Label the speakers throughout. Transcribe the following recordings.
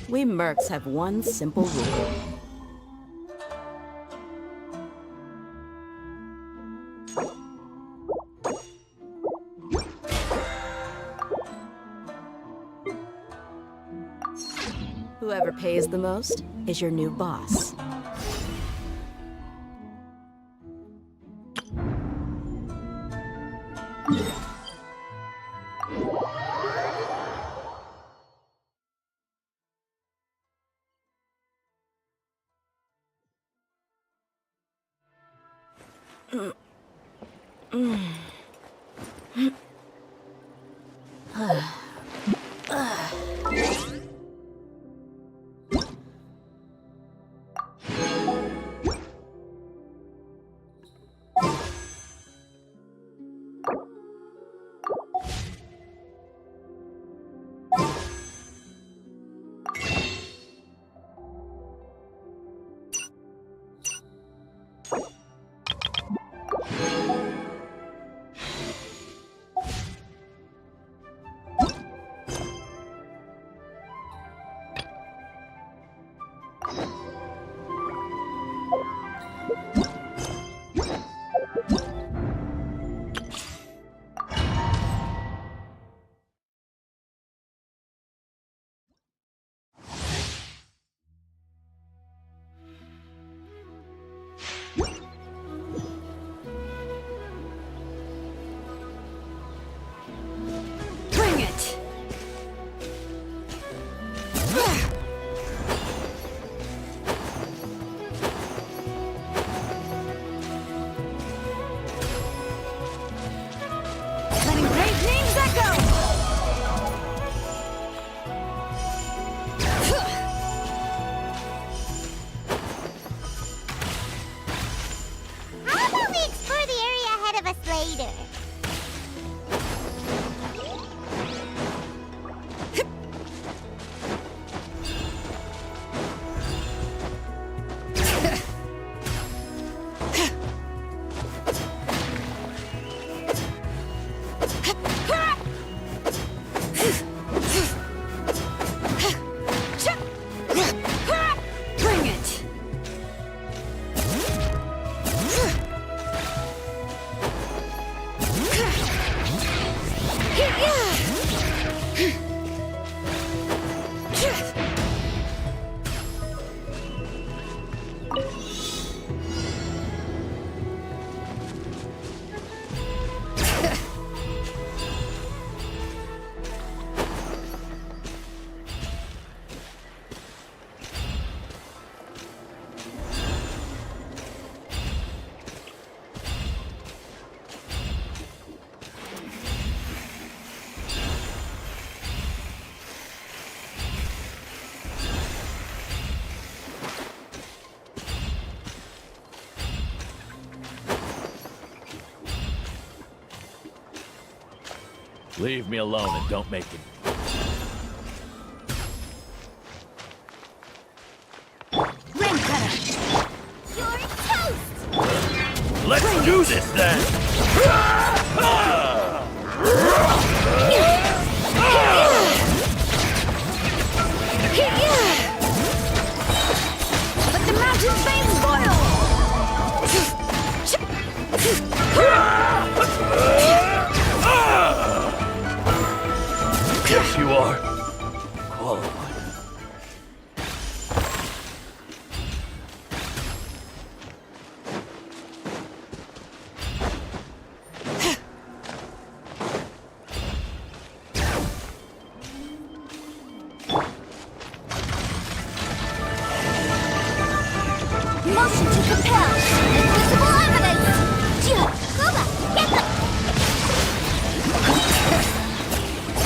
Speaker 1: We mercs have one simple rule. Whoever pays the most is your new boss.
Speaker 2: Leave me alone and don't make it.
Speaker 3: Ring cutter! You're toast!
Speaker 2: Let's do this then!
Speaker 3: Let the mountain flames boil!
Speaker 2: Yes, you are. Qualified.
Speaker 3: Motion to compel! Invisible evidence! Kuba, get them!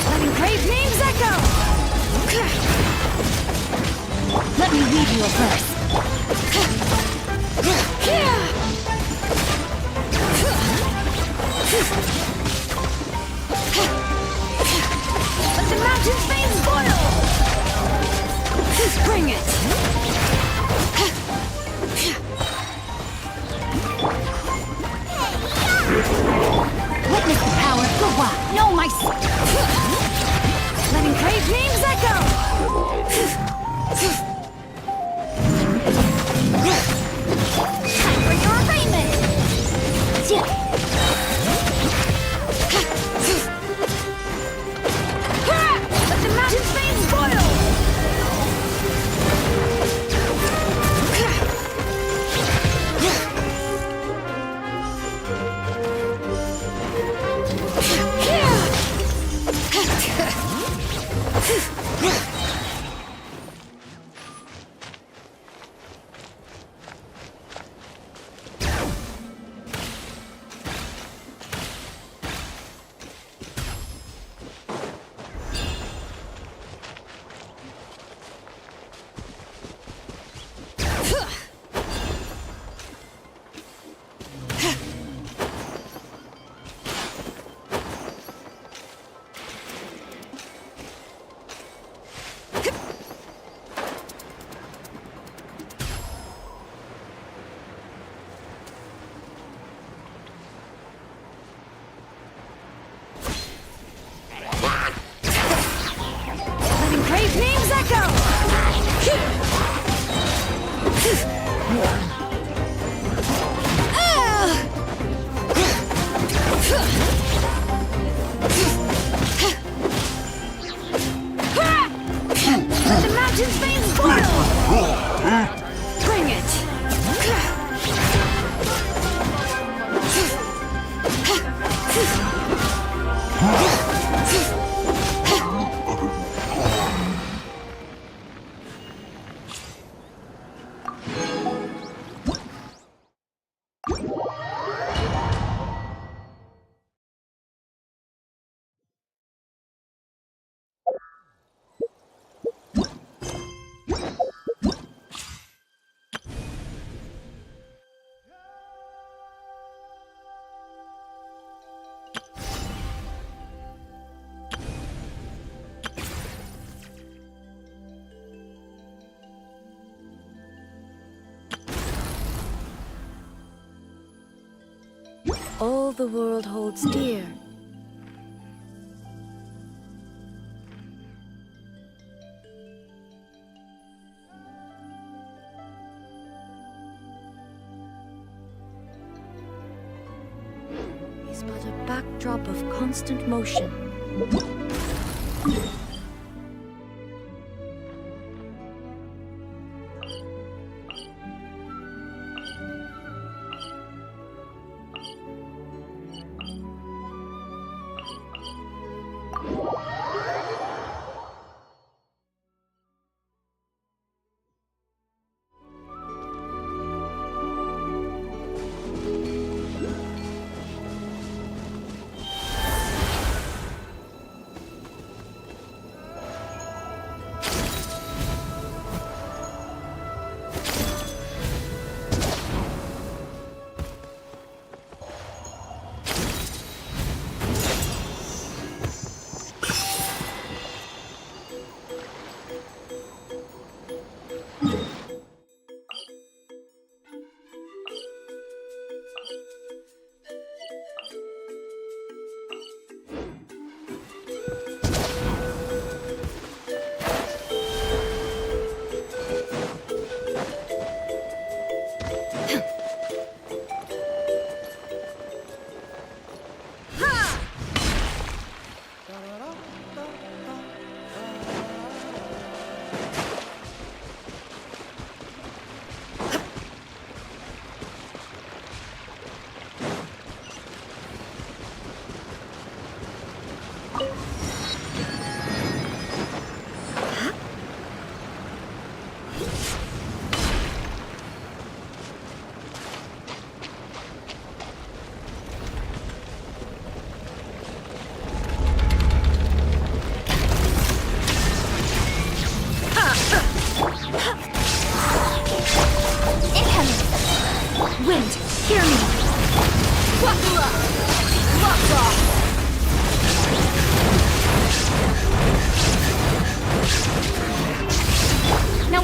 Speaker 3: Let engraved names echo! Let me read you a verse. Let the mountain flames boil! Bring it! Witness the power of the wild. Know my... Letting brave names echo! Time for your arraignment! Let the mountain's veins boil! Brave names echo! Let the mountain's veins boil! Bring it!
Speaker 1: All the world holds dear. Is but a backdrop of constant motion.
Speaker 3: Wind, hear me! Buckle up! Lock off! Now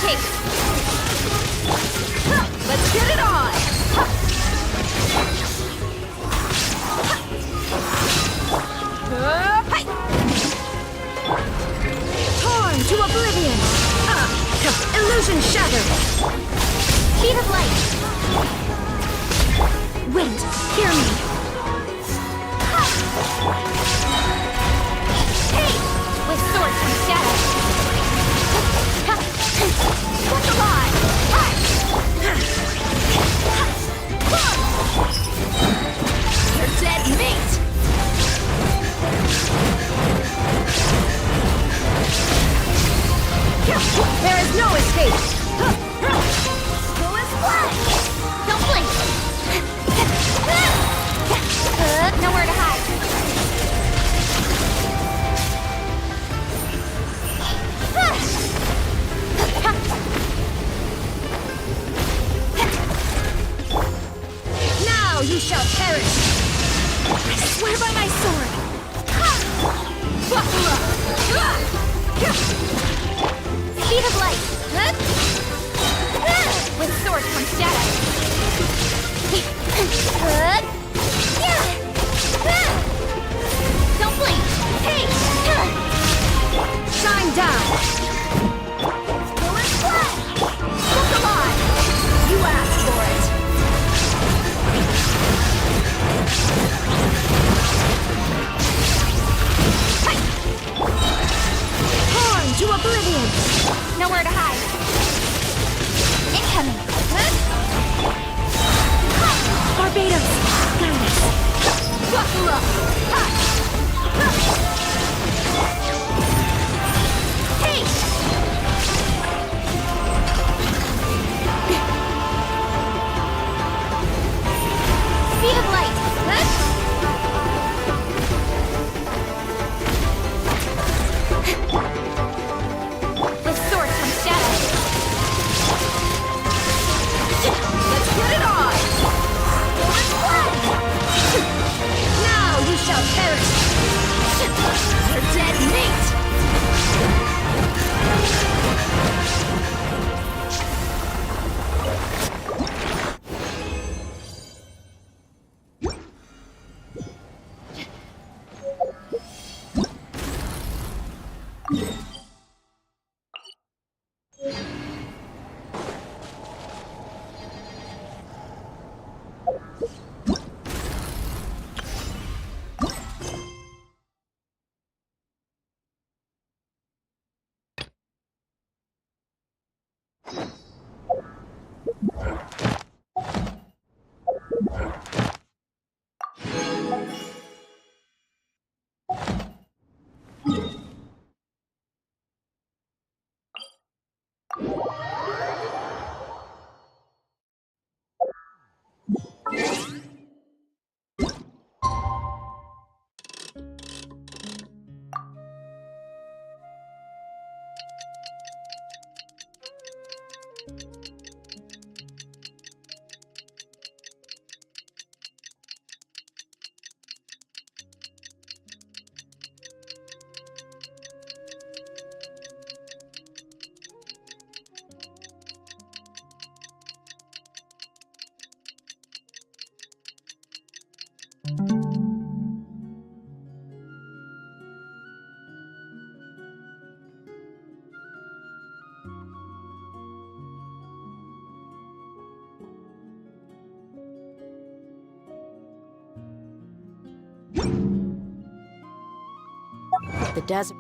Speaker 3: taste. Let's get it on! Torn to oblivion! Illusion shattered! Heat of light! Wind, hear me! Hey! With swords from shadow! Look alive! You're dead meat! There is no escape! Who is blood? Don't blink! Nowhere to hide! Now you shall perish! I swear by my sword! Buckle up! Speed of light! With sword from shadow! Don't blink! Hey! Shine down! Full and flat! Look alive! You asked for it! Torn to oblivion! Nowhere to hide! Incoming! Barbados! Guide us! Buckle up! Hey! Speed of light! With swords from shadow! Let's get it on! Now you shall perish! You're dead meat!
Speaker 1: The desert.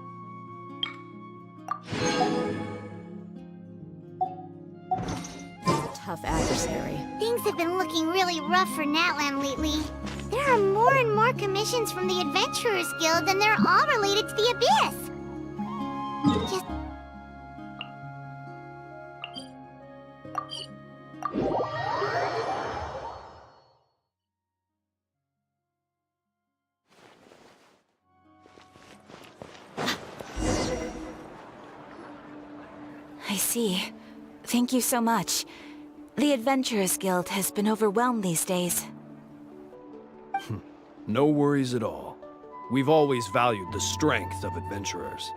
Speaker 1: Tough adversary.
Speaker 4: Things have been looking really rough for Natlan lately. There are more and more commissions from the Adventurers Guild, and they're all related to the Abyss. Just...
Speaker 5: I see. Thank you so much. The Adventurers Guild has been overwhelmed these days.
Speaker 6: No worries at all. We've always valued the strength of adventurers.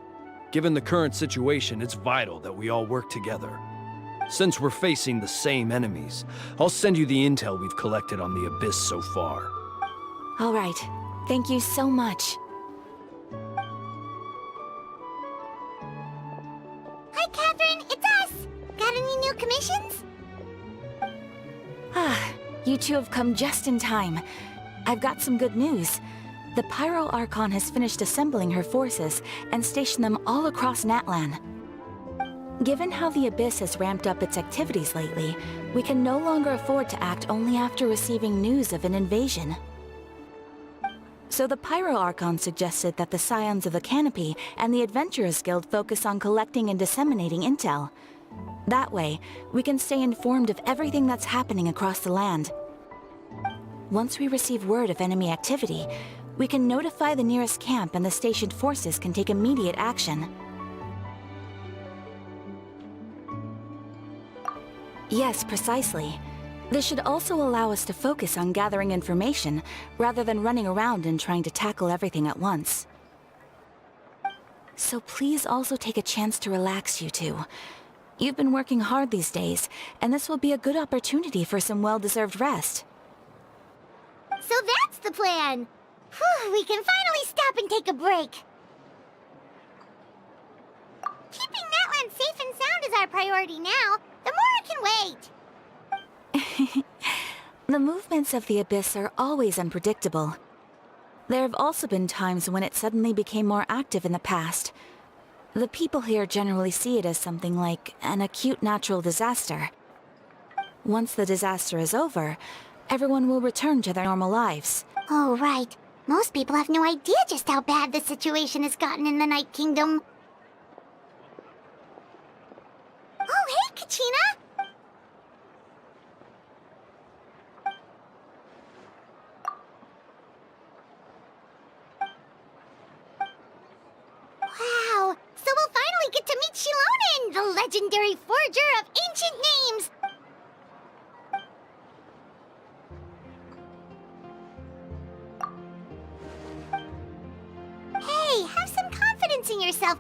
Speaker 6: Given the current situation, it's vital that we all work together. Since we're facing the same enemies, I'll send you the intel we've collected on the Abyss so far.
Speaker 5: All right. Thank you so much.
Speaker 4: Hi, Catherine, it's us! Got any new commissions?
Speaker 5: Ah, you two have come just in time. I've got some good news. The Pyro Archon has finished assembling her forces and stationed them all across Natlan. Given how the Abyss has ramped up its activities lately, we can no longer afford to act only after receiving news of an invasion. So the Pyro Archon suggested that the Scions of the Canopy and the Adventurers Guild focus on collecting and disseminating intel. That way, we can stay informed of everything that's happening across the land. Once we receive word of enemy activity, we can notify the nearest camp and the stationed forces can take immediate action. Yes, precisely. This should also allow us to focus on gathering information, rather than running around and trying to tackle everything at once. So please also take a chance to relax, you two. You've been working hard these days, and this will be a good opportunity for some well-deserved rest.
Speaker 4: So that's the plan! Whew, we can finally stop and take a break! Keeping Natlan safe and sound is our priority now. The more can wait!
Speaker 5: The movements of the Abyss are always unpredictable. There have also been times when it suddenly became more active in the past. The people here generally see it as something like an acute natural disaster. Once the disaster is over, everyone will return to their normal lives.
Speaker 4: Oh, right. Most people have no idea just how bad the situation has gotten in the Night Kingdom. Oh, hey, Kachina! Wow! So we'll finally get to meet Shilonen, the legendary forger of ancient names! Hey, have some confidence in yourself.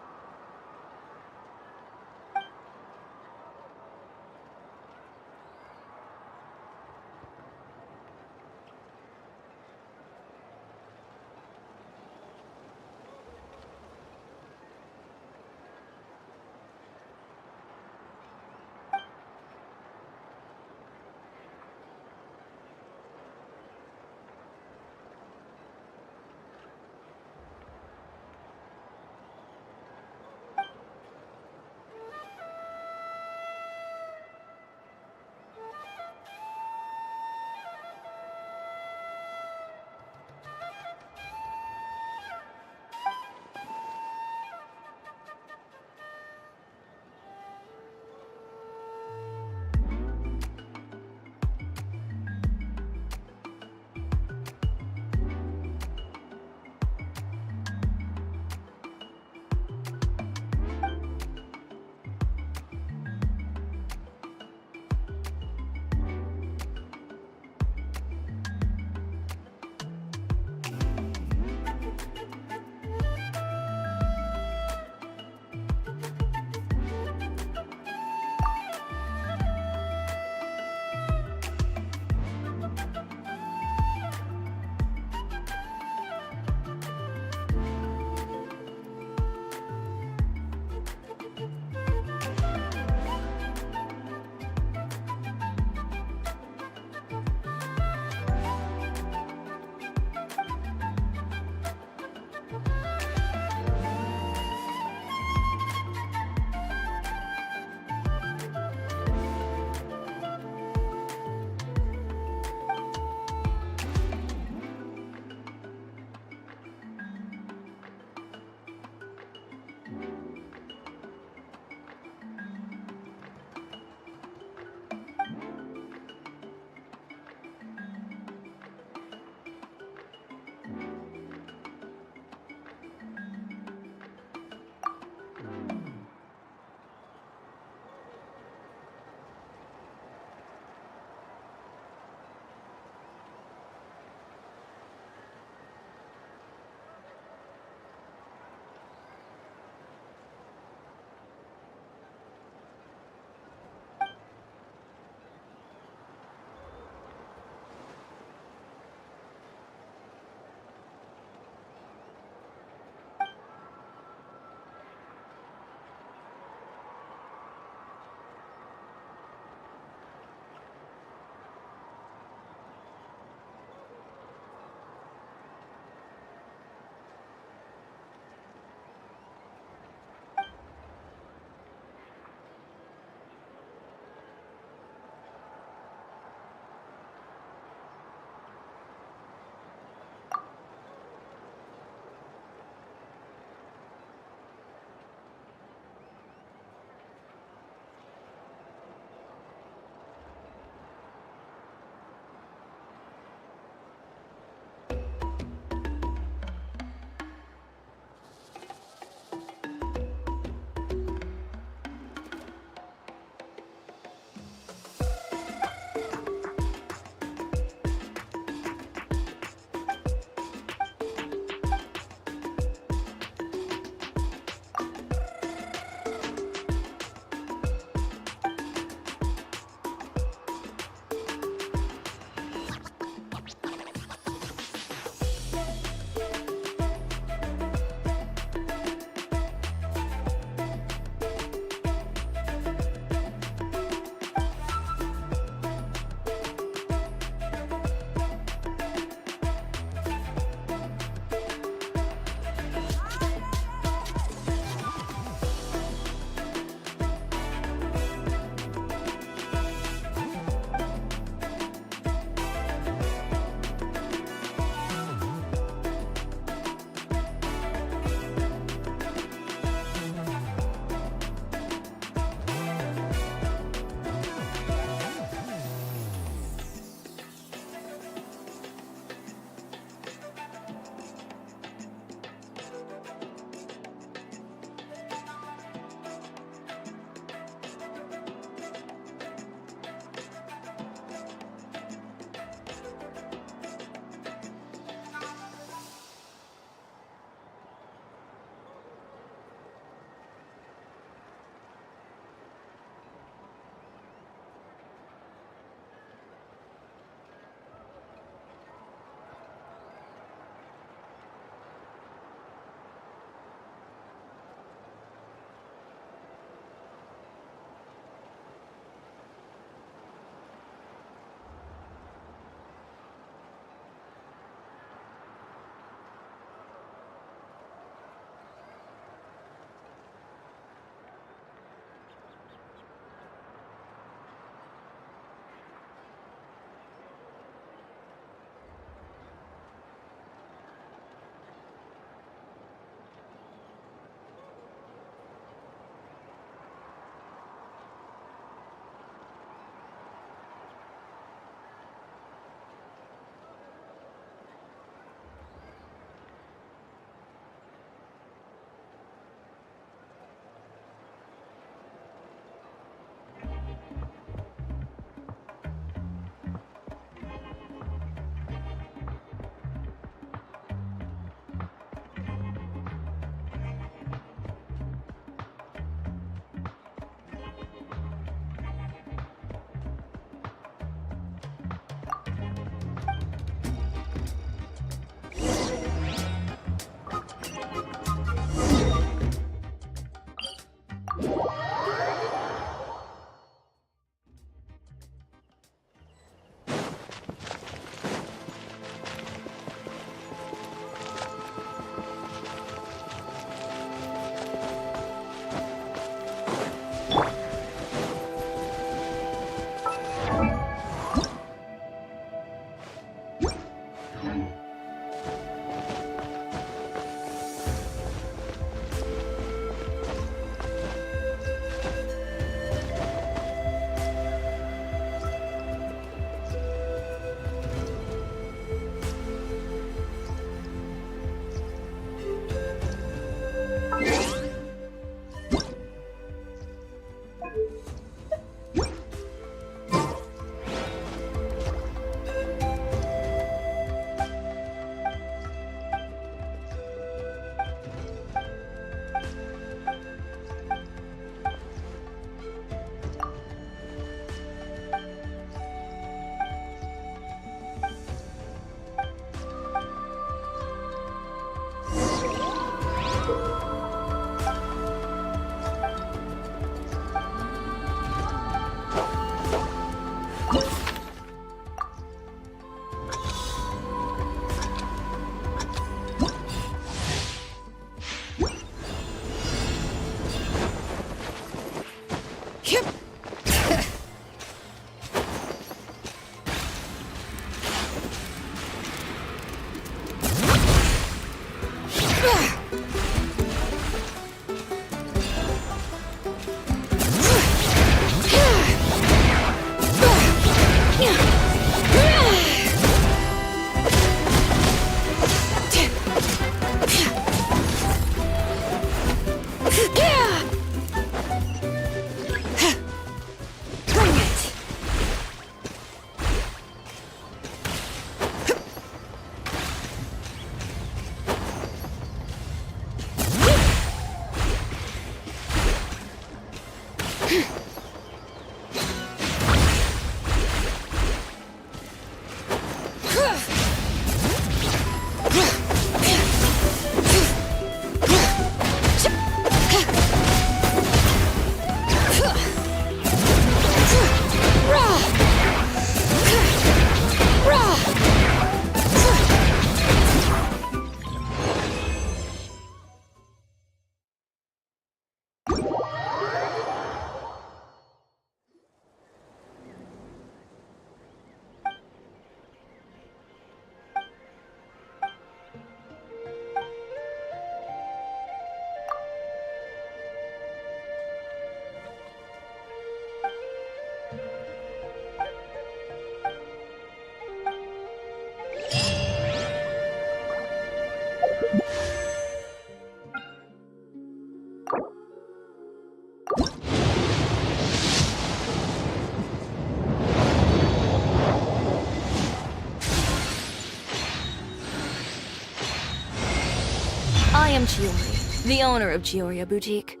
Speaker 7: am Chiori, the owner of Chioria Boutique.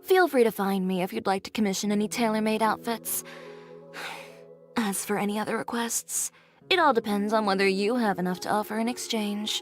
Speaker 7: Feel free to find me if you'd like to commission any tailor-made outfits. As for any other requests, it all depends on whether you have enough to offer in exchange.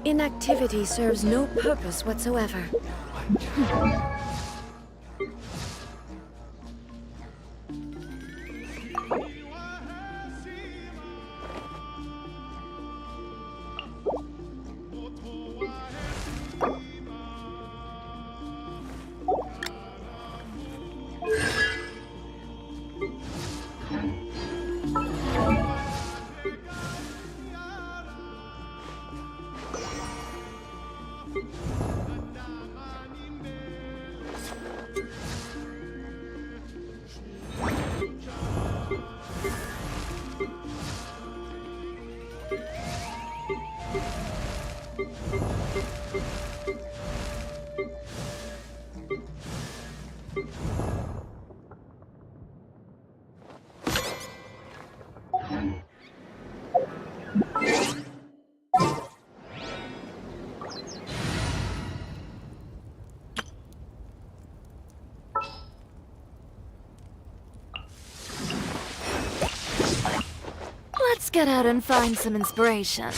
Speaker 8: Inactivity serves no purpose whatsoever.
Speaker 7: Let's get out and find some inspiration.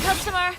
Speaker 7: Customer!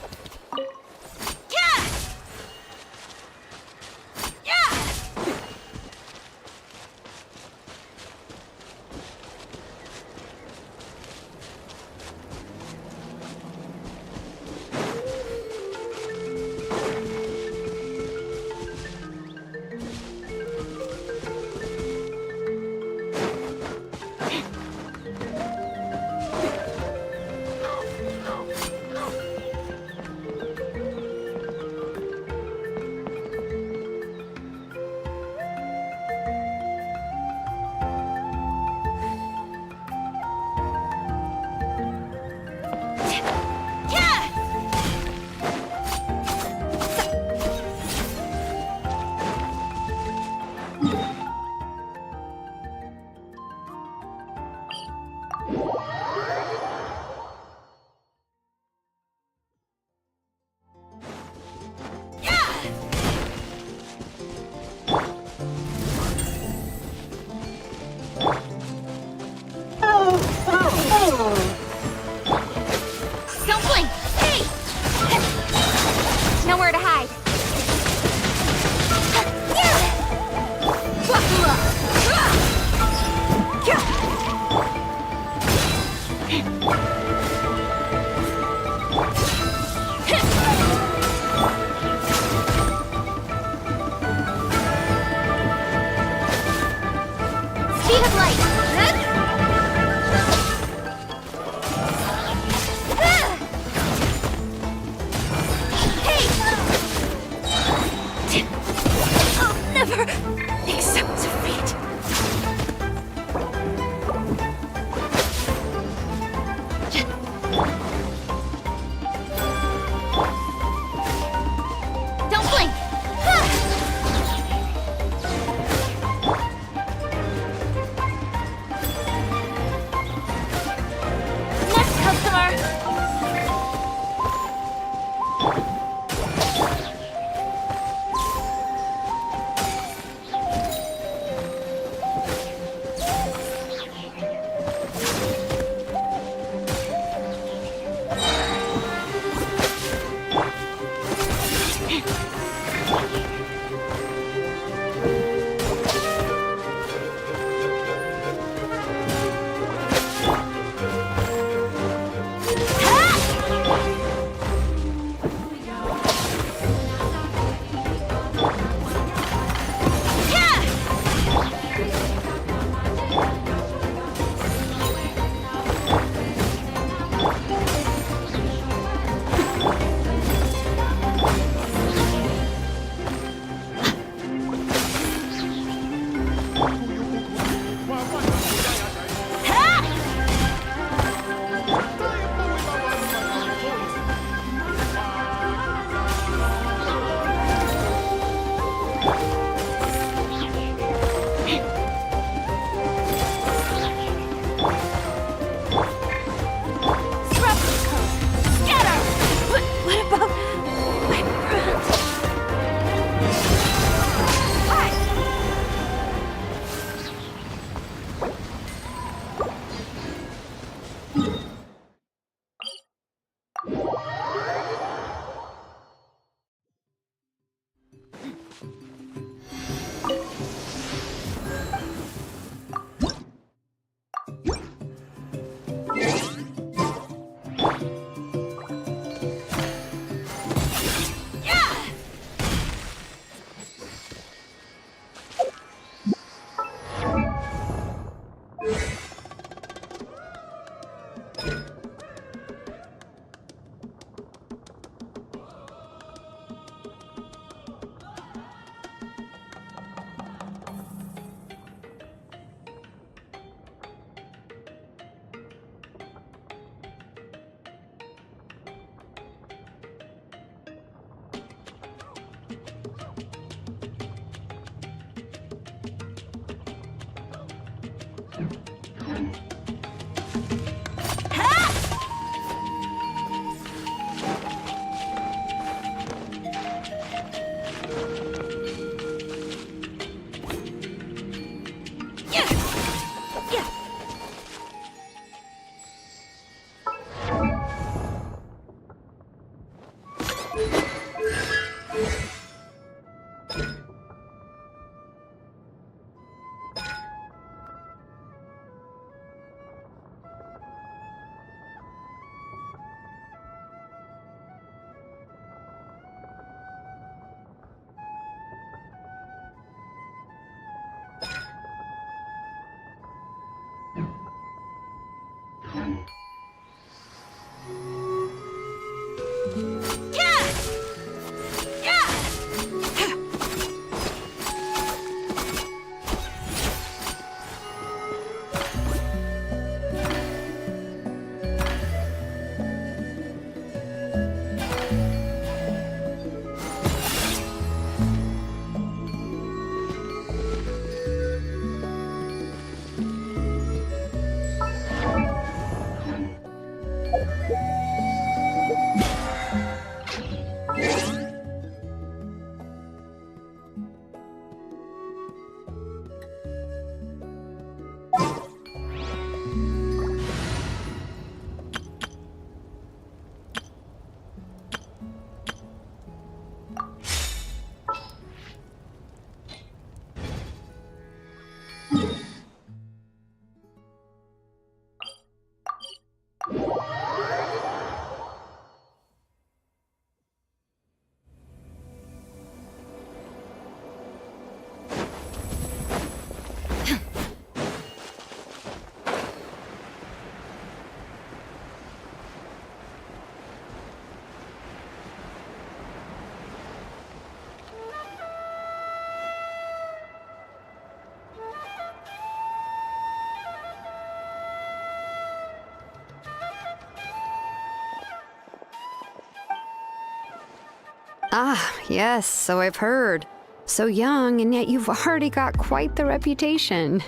Speaker 9: Ah, yes, so I've heard. So young, and yet you've already got quite the reputation.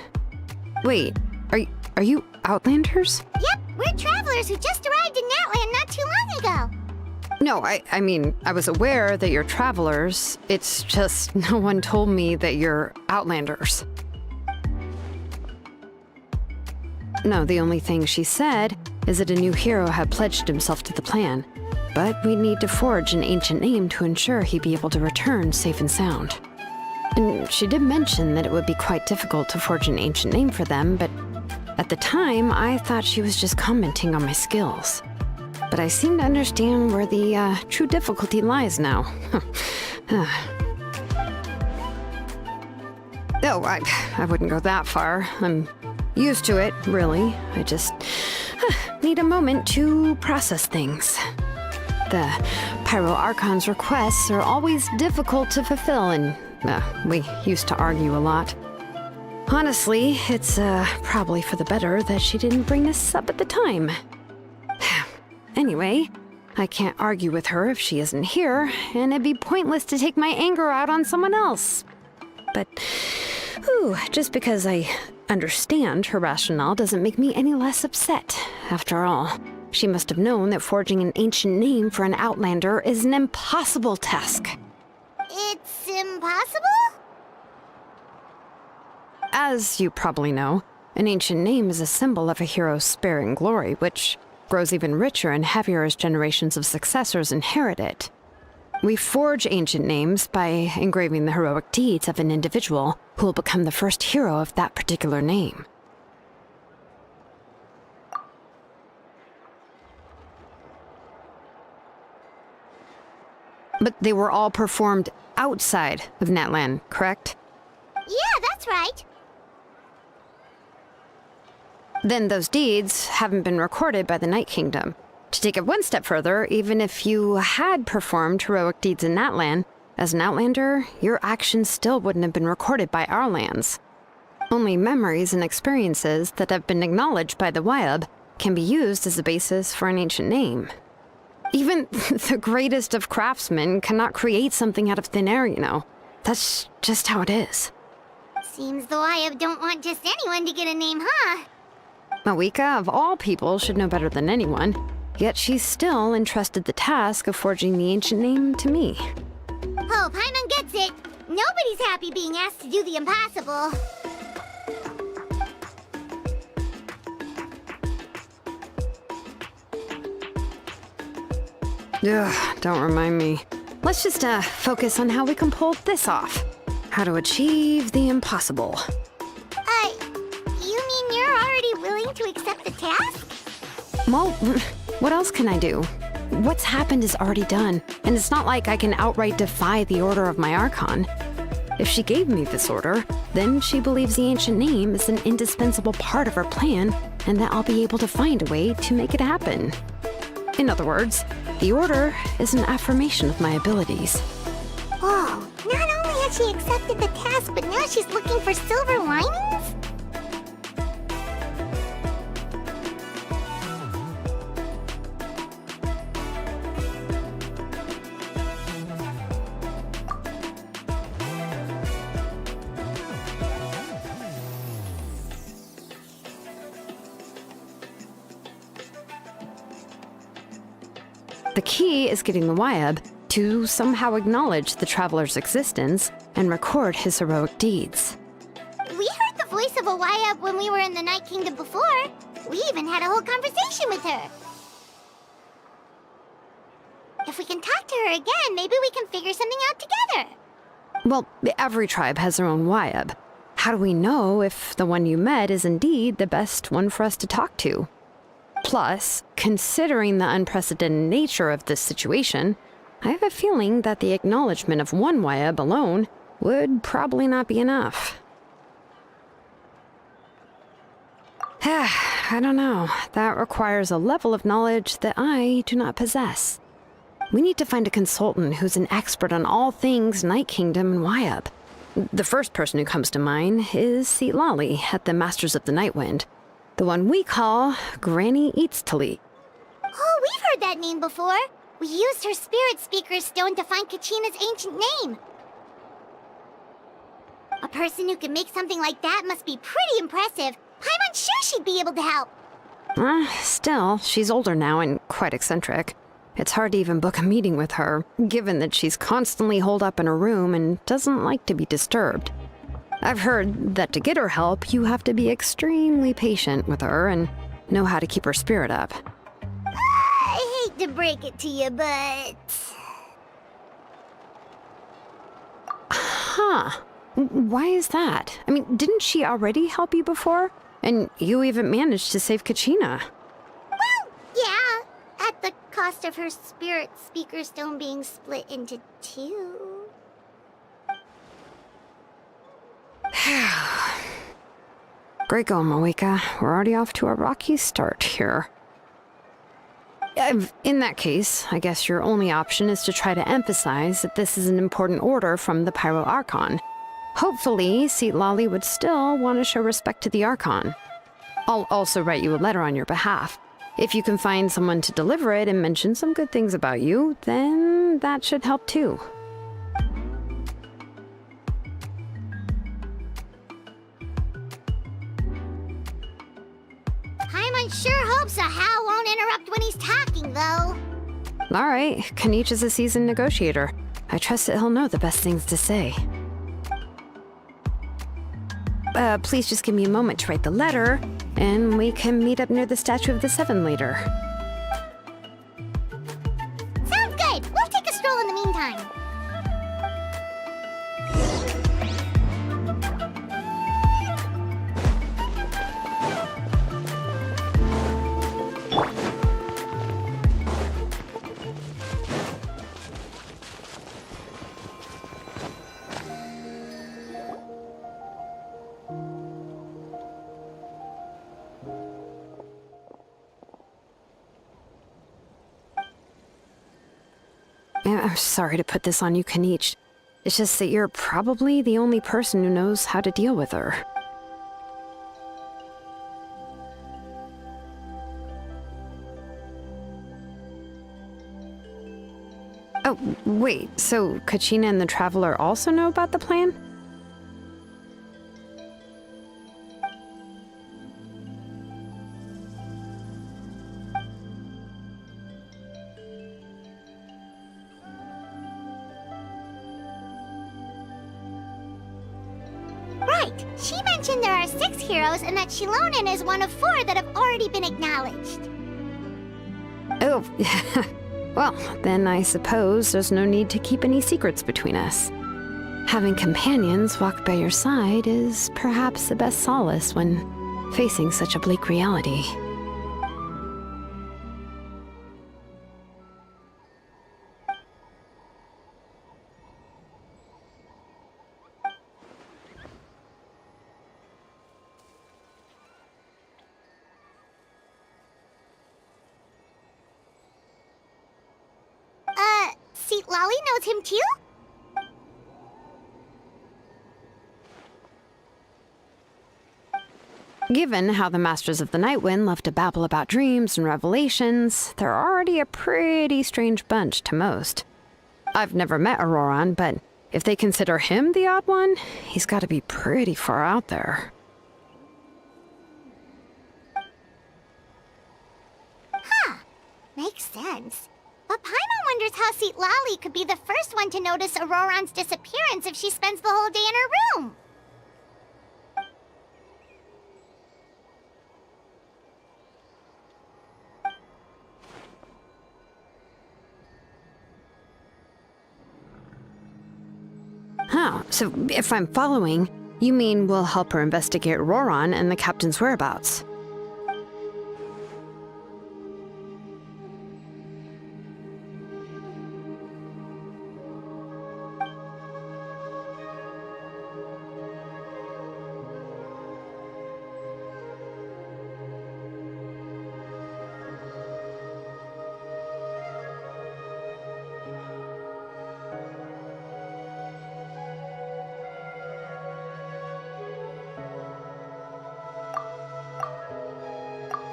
Speaker 9: Wait, are you Outlanders?
Speaker 4: Yep, we're travelers who just arrived in Natland not too long ago.
Speaker 9: No, I mean, I was aware that you're travelers. It's just no one told me that you're Outlanders. No, the only thing she said is that a new hero had pledged himself to the plan. But we'd need to forge an ancient name to ensure he'd be able to return safe and sound. And she did mention that it would be quite difficult to forge an ancient name for them, but at the time, I thought she was just commenting on my skills. But I seem to understand where the true difficulty lies now. Oh, I wouldn't go that far. I'm used to it, really. I just need a moment to process things. The Pyro Archon's requests are always difficult to fulfill, and we used to argue a lot. Honestly, it's probably for the better that she didn't bring this up at the time. Anyway, I can't argue with her if she isn't here, and it'd be pointless to take my anger out on someone else. But, just because I understand her rationale doesn't make me any less upset. After all, she must have known that forging an ancient name for an Outlander is an impossible task.
Speaker 4: It's impossible?
Speaker 9: As you probably know, an ancient name is a symbol of a hero's sparing glory, which grows even richer and heavier as generations of successors inherit it. We forge ancient names by engraving the heroic deeds of an individual who will become the first hero of that particular name. But they were all performed outside of Natlan, correct?
Speaker 4: Yeah, that's right.
Speaker 9: Then those deeds haven't been recorded by the Night Kingdom. To take it one step further, even if you had performed heroic deeds in Natlan, as an Outlander, your actions still wouldn't have been recorded by our lands. Only memories and experiences that have been acknowledged by the Wyab can be used as a basis for an ancient name. Even the greatest of craftsmen cannot create something out of thin air, you know. That's just how it is.
Speaker 4: Seems the Wyab don't want just anyone to get a name, huh?
Speaker 9: Mawika, of all people, should know better than anyone, yet she's still entrusted the task of forging the ancient name to me.
Speaker 4: Oh, Paimon gets it. Nobody's happy being asked to do the impossible.
Speaker 9: Ugh, don't remind me. Let's just focus on how we can pull this off. How to achieve the impossible.
Speaker 4: You mean you're already willing to accept the task?
Speaker 9: Well, what else can I do? What's happened is already done, and it's not like I can outright defy the order of my Archon. If she gave me this order, then she believes the ancient name is an indispensable part of her plan, and that I'll be able to find a way to make it happen. In other words, the order is an affirmation of my abilities.
Speaker 4: Whoa, not only has she accepted the task, but now she's looking for silver linings?
Speaker 9: The key is getting the Wyab to somehow acknowledge the traveler's existence and record his heroic deeds.
Speaker 4: We heard the voice of a Wyab when we were in the Night Kingdom before. We even had a whole conversation with her. If we can talk to her again, maybe we can figure something out together.
Speaker 9: Well, every tribe has their own Wyab. How do we know if the one you met is indeed the best one for us to talk to? Plus, considering the unprecedented nature of this situation, I have a feeling that the acknowledgement of one Wyab alone would probably not be enough. I don't know. That requires a level of knowledge that I do not possess. We need to find a consultant who's an expert on all things Night Kingdom and Wyab. The first person who comes to mind is Lali at the Masters of the Nightwind. The one we call Granny Eatstali.
Speaker 4: Oh, we've heard that name before. We used her Spirit Speaker Stone to find Kachina's ancient name. A person who can make something like that must be pretty impressive. I'm unsure she'd be able to help.
Speaker 9: Still, she's older now and quite eccentric. It's hard to even book a meeting with her, given that she's constantly holed up in her room and doesn't like to be disturbed. I've heard that to get her help, you have to be extremely patient with her and know how to keep her spirit up.
Speaker 4: I hate to break it to you, but...
Speaker 9: Huh. Why is that? I mean, didn't she already help you before? And you even managed to save Kachina.
Speaker 4: Well, yeah. At the cost of her Spirit Speaker Stone being split into two.
Speaker 9: Great going, Mawika. We're already off to a rocky start here. In that case, I guess your only option is to try to emphasize that this is an important order from the Pyro Archon. Hopefully, Lali would still want to show respect to the Archon. I'll also write you a letter on your behalf. If you can find someone to deliver it and mention some good things about you, then that should help too.
Speaker 4: Paimon sure hopes a Hal won't interrupt when he's talking, though.
Speaker 9: All right, Kanich is a seasoned negotiator. I trust that he'll know the best things to say. Please just give me a moment to write the letter, and we can meet up near the Statue of the Seven later.
Speaker 4: meantime.
Speaker 9: I'm sorry to put this on you, Kanich. It's just that you're probably the only person who knows how to deal with her. Oh, wait, so Kachina and the Traveler also know about the plan?
Speaker 4: Right. She mentioned there are 6 heroes and that Shilonen is one of 4 that have already been acknowledged.
Speaker 9: Oh, well, then I suppose there's no need to keep any secrets between us. Having companions walk by your side is perhaps the best solace when facing such a bleak reality.
Speaker 4: Seat Lolly knows him too?
Speaker 9: Given how the Masters of the Nightwind love to babble about dreams and revelations, they're already a pretty strange bunch to most. I've never met Auroran, but if they consider him the odd one, he's got to be pretty far out there.
Speaker 4: Huh. Makes sense. But Paimon wonders how Seat Lolly could be the first one to notice Auroran's disappearance if she spends the whole day in her room.
Speaker 9: Huh, so if I'm following, you mean we'll help her investigate Auroran and the captain's whereabouts?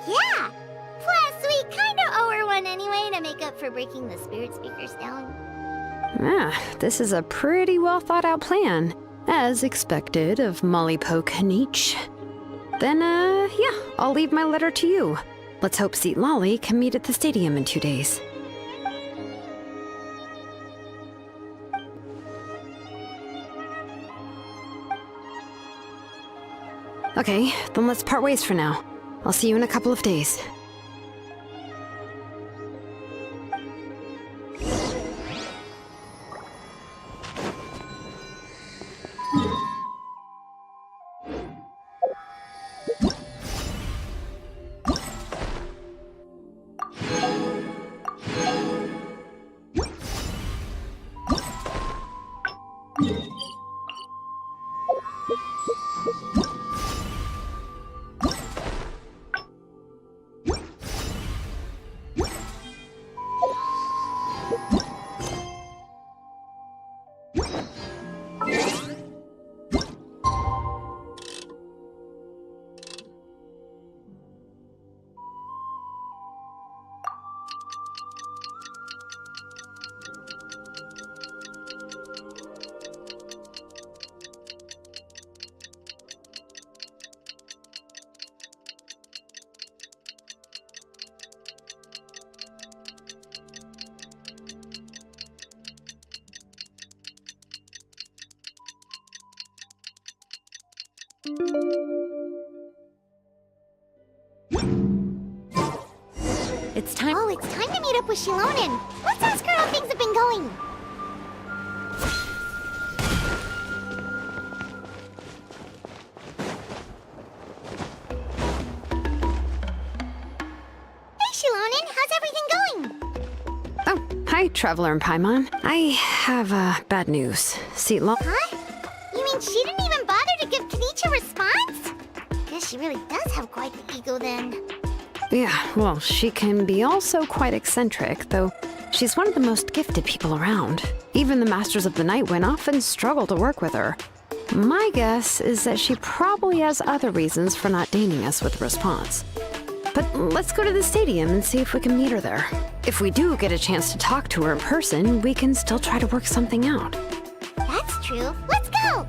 Speaker 4: Yeah! Plus, we kinda owe her one anyway to make up for breaking the spirit speakers down.
Speaker 9: Ah, this is a pretty well thought out plan, as expected of Molly Poke Kanich. Then, yeah, I'll leave my letter to you. Let's hope Seat Lolly can meet at the stadium in 2 days. Okay, then let's part ways for now. I'll see you in a couple of days.
Speaker 5: It's time.
Speaker 4: Oh, it's time to meet up with Shilonen. Let's ask her how things have been going.
Speaker 9: Oh, hi, Traveler and Paimon. I have, bad news. See,
Speaker 4: Huh? You mean she didn't even bother to give Kenichi a response? Guess she really does have quite the ego then.
Speaker 9: Yeah, well, she can be also quite eccentric, though she's one of the most gifted people around. Even the Masters of the Night Wind often struggle to work with her. My guess is that she probably has other reasons for not deigning us with a response. But let's go to the stadium and see if we can meet her there. If we do get a chance to talk to her in person, we can still try to work something out.
Speaker 4: That's true. Let's go!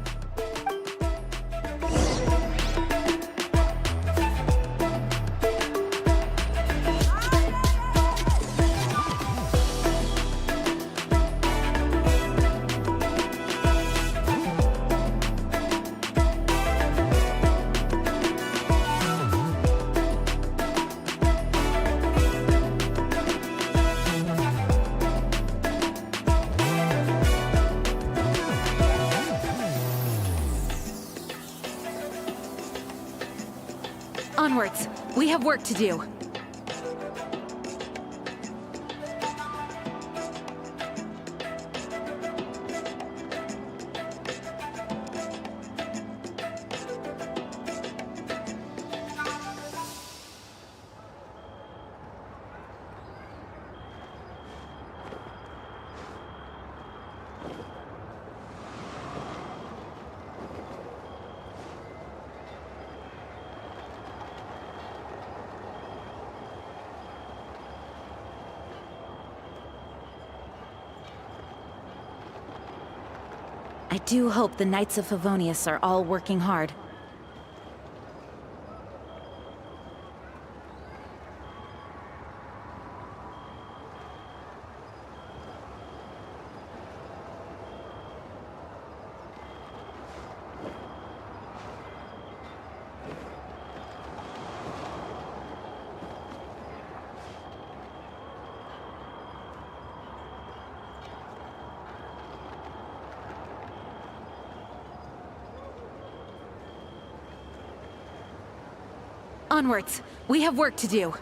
Speaker 5: Onwards. We have work to do. I do hope the Knights of Favonius are all working hard. Onwards. We have work to do.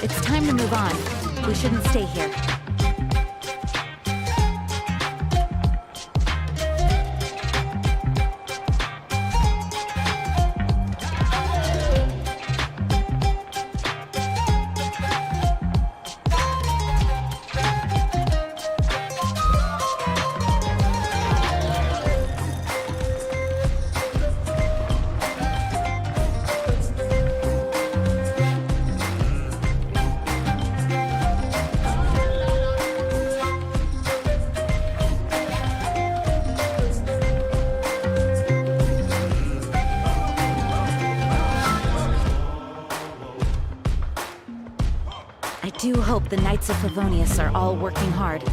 Speaker 5: It's time to move on. We shouldn't stay here. I do hope the Knights of Favonius are all working hard.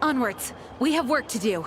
Speaker 5: Onwards! We have work to do!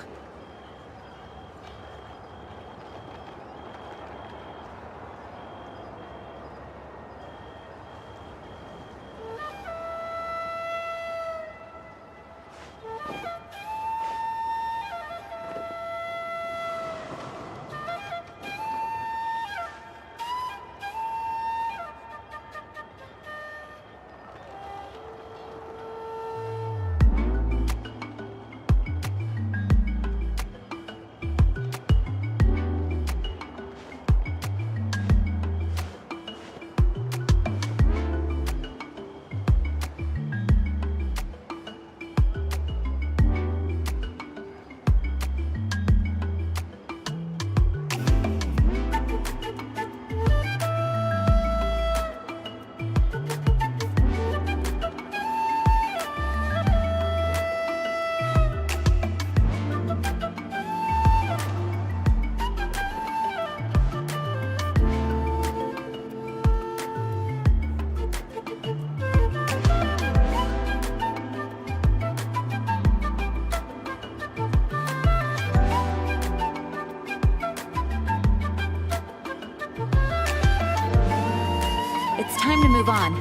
Speaker 5: It's time to move on.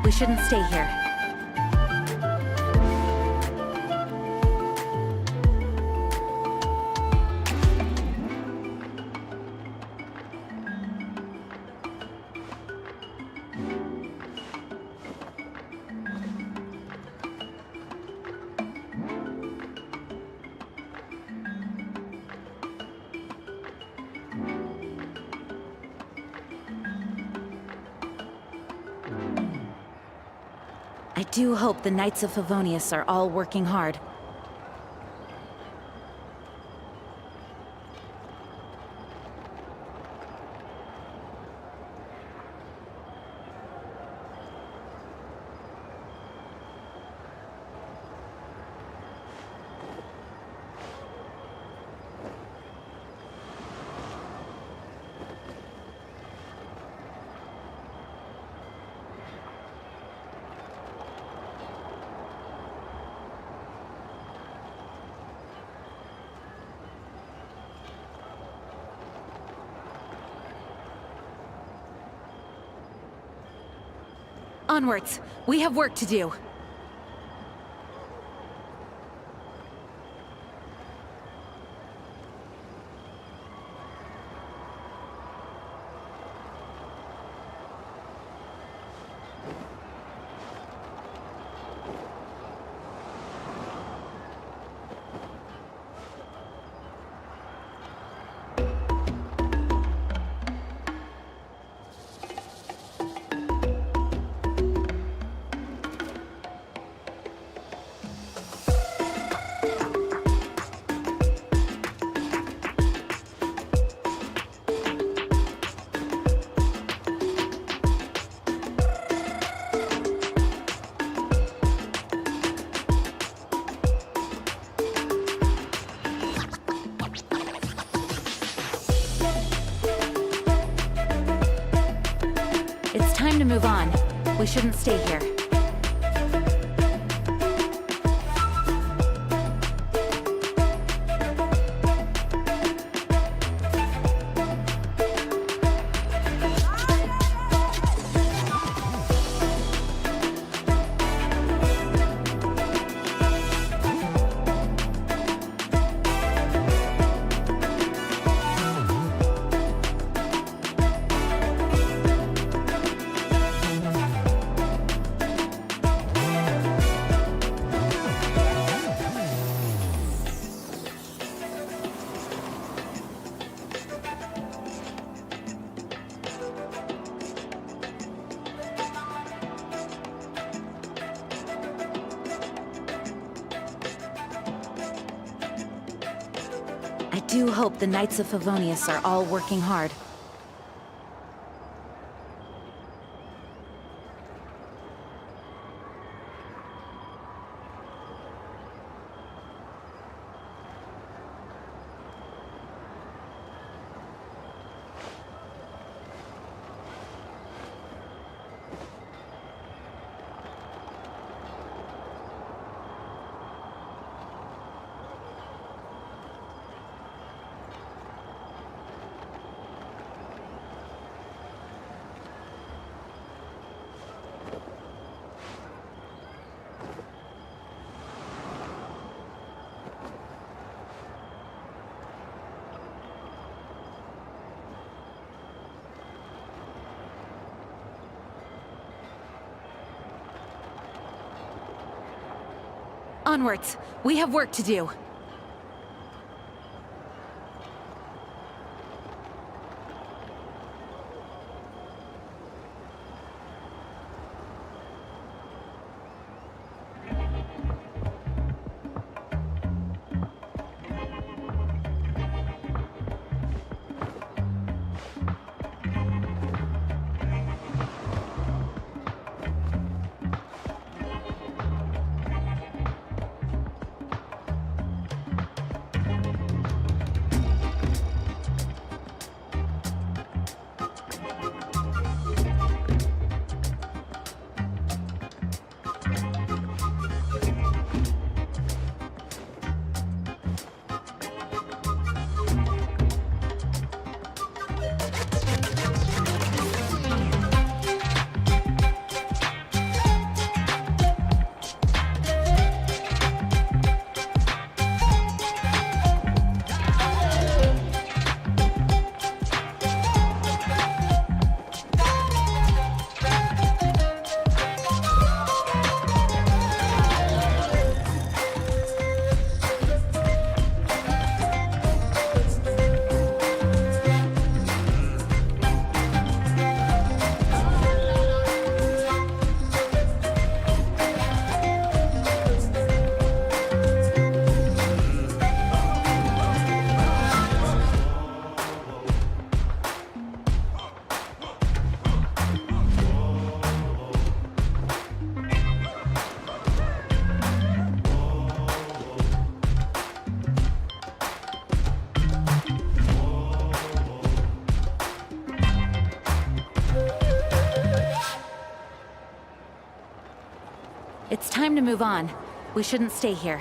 Speaker 5: We shouldn't stay here. I do hope the Knights of Favonius are all working hard. Onwards! We have work to do! It's time to move on. We shouldn't stay here. I do hope the Knights of Favonius are all working hard. Onwards. We have work to do. It's time to move on. We shouldn't stay here.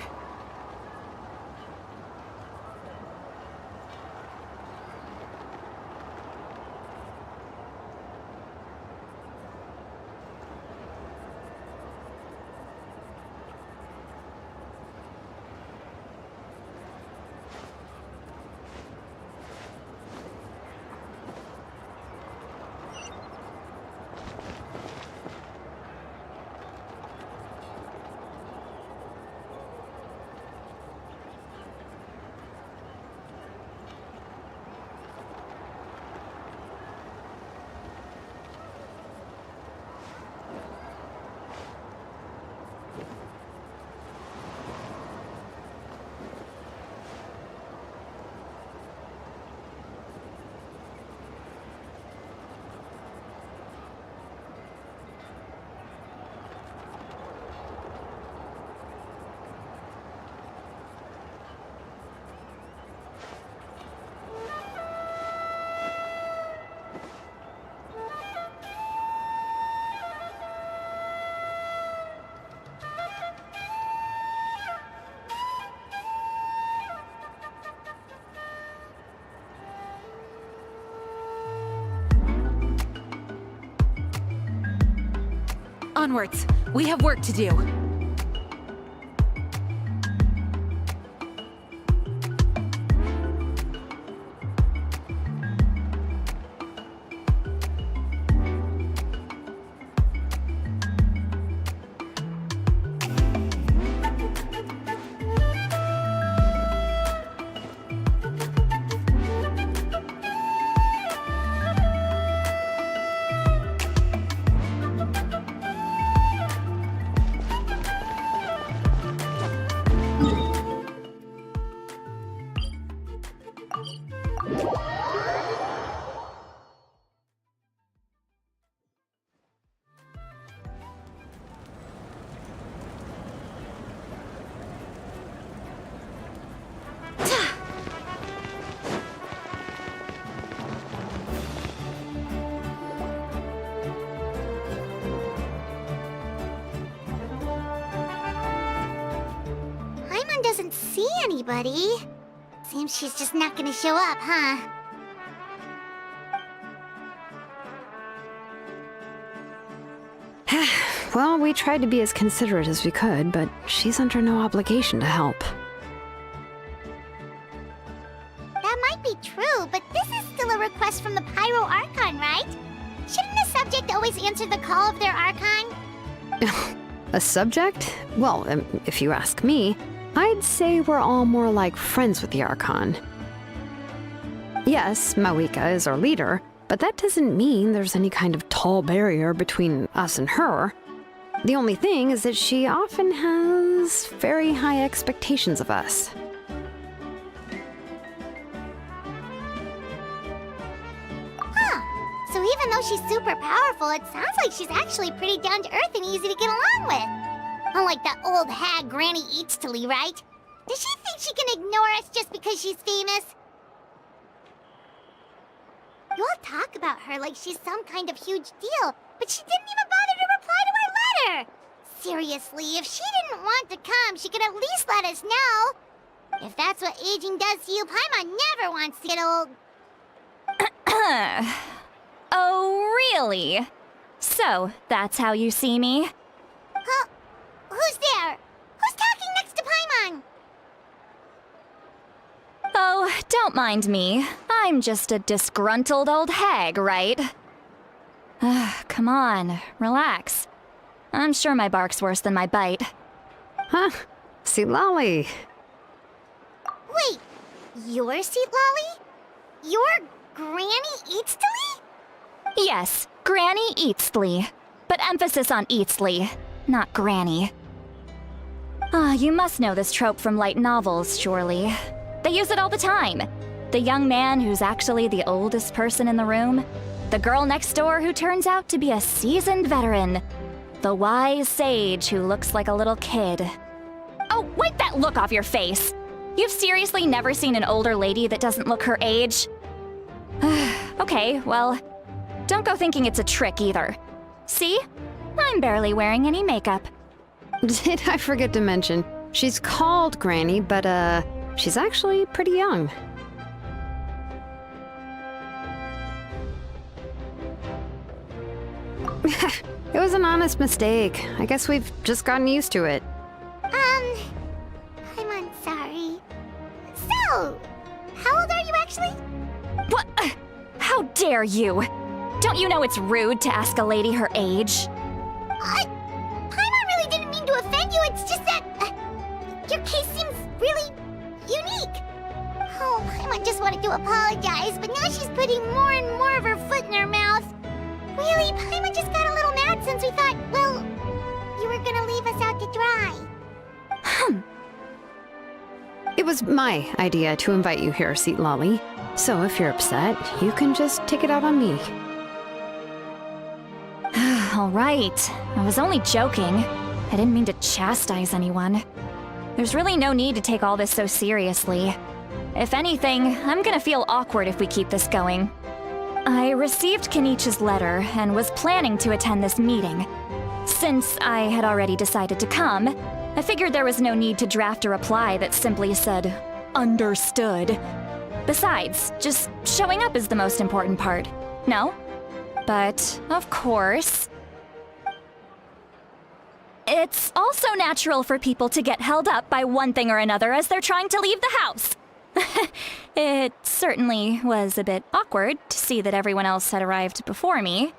Speaker 5: Onwards. We have work to do.
Speaker 4: Doesn't see anybody. Seems she's just not gonna show up, huh?
Speaker 9: Well, we tried to be as considerate as we could, but she's under no obligation to help.
Speaker 4: That might be true, but this is still a request from the Pyro Archon, right? Shouldn't the subject always answer the call of their Archon?
Speaker 9: A subject? Well, if you ask me, I'd say we're all more like friends with the Archon. Yes, Mawika is our leader, but that doesn't mean there's any kind of tall barrier between us and her. The only thing is that she often has very high expectations of us.
Speaker 4: So even though she's super powerful, it sounds like she's actually pretty down to earth and easy to get along with. Unlike that old hag Granny Eatstily, right? Does she think she can ignore us just because she's famous? You all talk about her like she's some kind of huge deal, but she didn't even bother to reply to our letter! Seriously, if she didn't want to come, she could at least let us know. If that's what aging does to you, Paimon never wants to get old.
Speaker 7: Oh, really? So, that's how you see me?
Speaker 4: Huh? Who's there? Who's talking next to Paimon?
Speaker 7: Oh, don't mind me. I'm just a disgruntled old hag, right? Come on, relax. I'm sure my bark's worse than my bite.
Speaker 9: Huh? See, Lolly.
Speaker 4: Wait, you're Seat Lolly? You're Granny Eatstily?
Speaker 7: Yes, Granny Eatstly. But emphasis on Eatstly, not Granny. You must know this trope from light novels, surely. They use it all the time. The young man who's actually the oldest person in the room. The girl next door who turns out to be a seasoned veteran. The wise sage who looks like a little kid. Oh, wipe that look off your face! You've seriously never seen an older lady that doesn't look her age? Okay, well, don't go thinking it's a trick either. See? I'm barely wearing any makeup.
Speaker 9: Did I forget to mention, she's called Granny, but she's actually pretty young. It was an honest mistake. I guess we've just gotten used to it.
Speaker 4: I'm sorry. So, how old are you actually?
Speaker 7: What? How dare you? Don't you know it's rude to ask a lady her age?
Speaker 4: Paimon really didn't mean to offend you, it's just that your case seems really unique. Oh, Paimon just wanted to apologize, but now she's putting more and more of her foot in her mouth. Really, Paimon just got a little mad since we thought, well, you were gonna leave us out to dry.
Speaker 9: It was my idea to invite you here, Seat Lolly. So if you're upset, you can just take it out on me.
Speaker 7: All right. I was only joking. I didn't mean to chastise anyone. There's really no need to take all this so seriously. If anything, I'm gonna feel awkward if we keep this going. I received Kenichi's letter and was planning to attend this meeting. Since I had already decided to come, I figured there was no need to draft a reply that simply said, "Understood." Besides, just showing up is the most important part, no? But, of course, it's also natural for people to get held up by one thing or another as they're trying to leave the house. It certainly was a bit awkward to see that everyone else had arrived before me.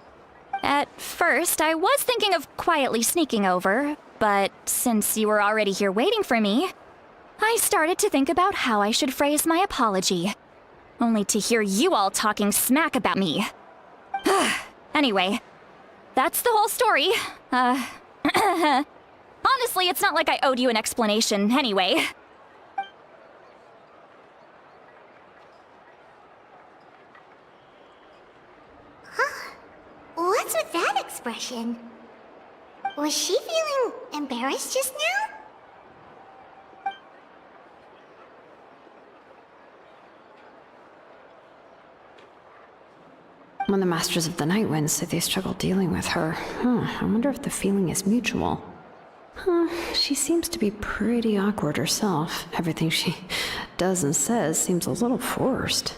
Speaker 7: At first, I was thinking of quietly sneaking over, but since you were already here waiting for me, I started to think about how I should phrase my apology. Only to hear you all talking smack about me. Anyway, that's the whole story. Honestly, it's not like I owed you an explanation anyway.
Speaker 4: What's with that expression? Was she feeling embarrassed just now?
Speaker 9: When the Masters of the Night Wind say they struggle dealing with her, I wonder if the feeling is mutual. She seems to be pretty awkward herself. Everything she does and says seems a little forced.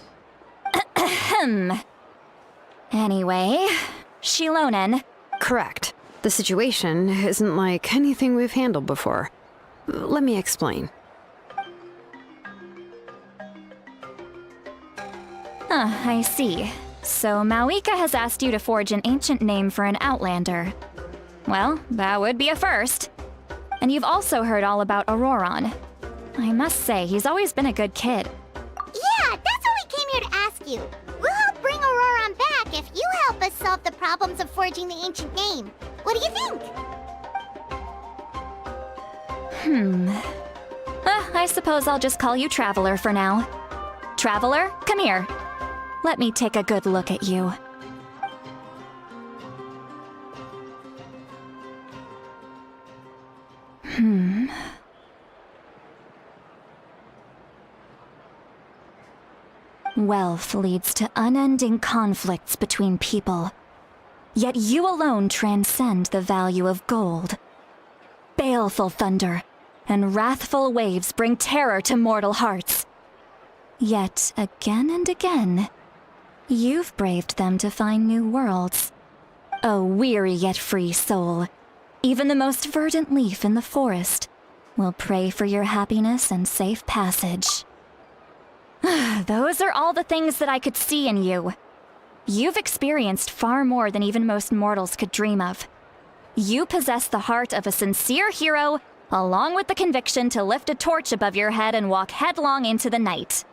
Speaker 7: Anyway, Shilonen.
Speaker 9: Correct. The situation isn't like anything we've handled before. Let me explain.
Speaker 7: I see. So Mawika has asked you to forge an ancient name for an outlander.
Speaker 10: Well, that would be a first. And you've also heard all about Auroron. I must say, he's always been a good kid.
Speaker 4: Yeah, that's what we came here to ask you. We'll help bring Auroron back if you help us solve the problems of forging the ancient name. What do you think?
Speaker 10: I suppose I'll just call you Traveler for now. Traveler, come here. Let me take a good look at you. Wealth leads to unending conflicts between people. Yet you alone transcend the value of gold. Baleful thunder and wrathful waves bring terror to mortal hearts. Yet again and again, you've braved them to find new worlds. O weary yet free soul, even the most verdant leaf in the forest will pray for your happiness and safe passage. Those are all the things that I could see in you. You've experienced far more than even most mortals could dream of. You possess the heart of a sincere hero, along with the conviction to lift a torch above your head and walk headlong into the night.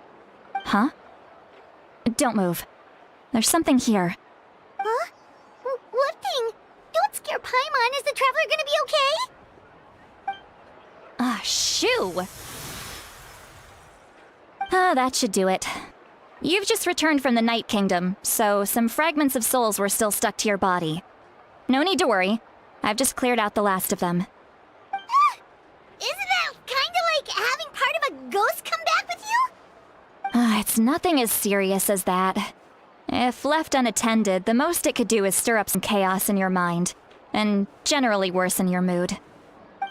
Speaker 10: Huh? Don't move. There's something here.
Speaker 4: Huh? What thing? Don't scare Paimon. Is the Traveler gonna be okay?
Speaker 10: Shoo! That should do it. You've just returned from the Night Kingdom, so some fragments of souls were still stuck to your body. No need to worry. I've just cleared out the last of them.
Speaker 4: Isn't that kinda like having part of a ghost come back with you?
Speaker 10: It's nothing as serious as that. If left unattended, the most it could do is stir up some chaos in your mind, and generally worsen your mood.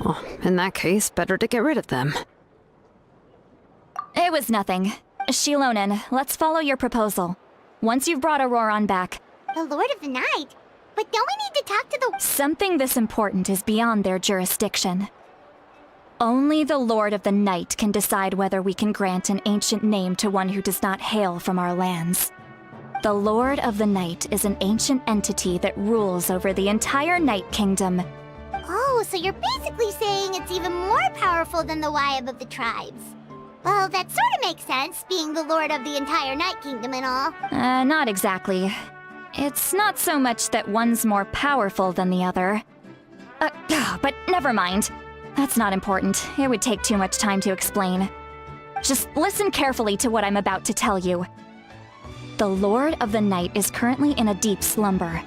Speaker 9: Well, in that case, better to get rid of them.
Speaker 10: It was nothing. Shilonen, let's follow your proposal. Once you've brought Auroron back...
Speaker 4: The Lord of the Night? But don't we need to talk to the...
Speaker 10: Something this important is beyond their jurisdiction. Only the Lord of the Night can decide whether we can grant an ancient name to one who does not hail from our lands. The Lord of the Night is an ancient entity that rules over the entire Night Kingdom.
Speaker 4: Oh, so you're basically saying it's even more powerful than the Wyab of the tribes. Well, that sort of makes sense, being the Lord of the entire Night Kingdom and all.
Speaker 10: Not exactly. It's not so much that one's more powerful than the other. But never mind. That's not important. It would take too much time to explain. Just listen carefully to what I'm about to tell you. The Lord of the Night is currently in a deep slumber,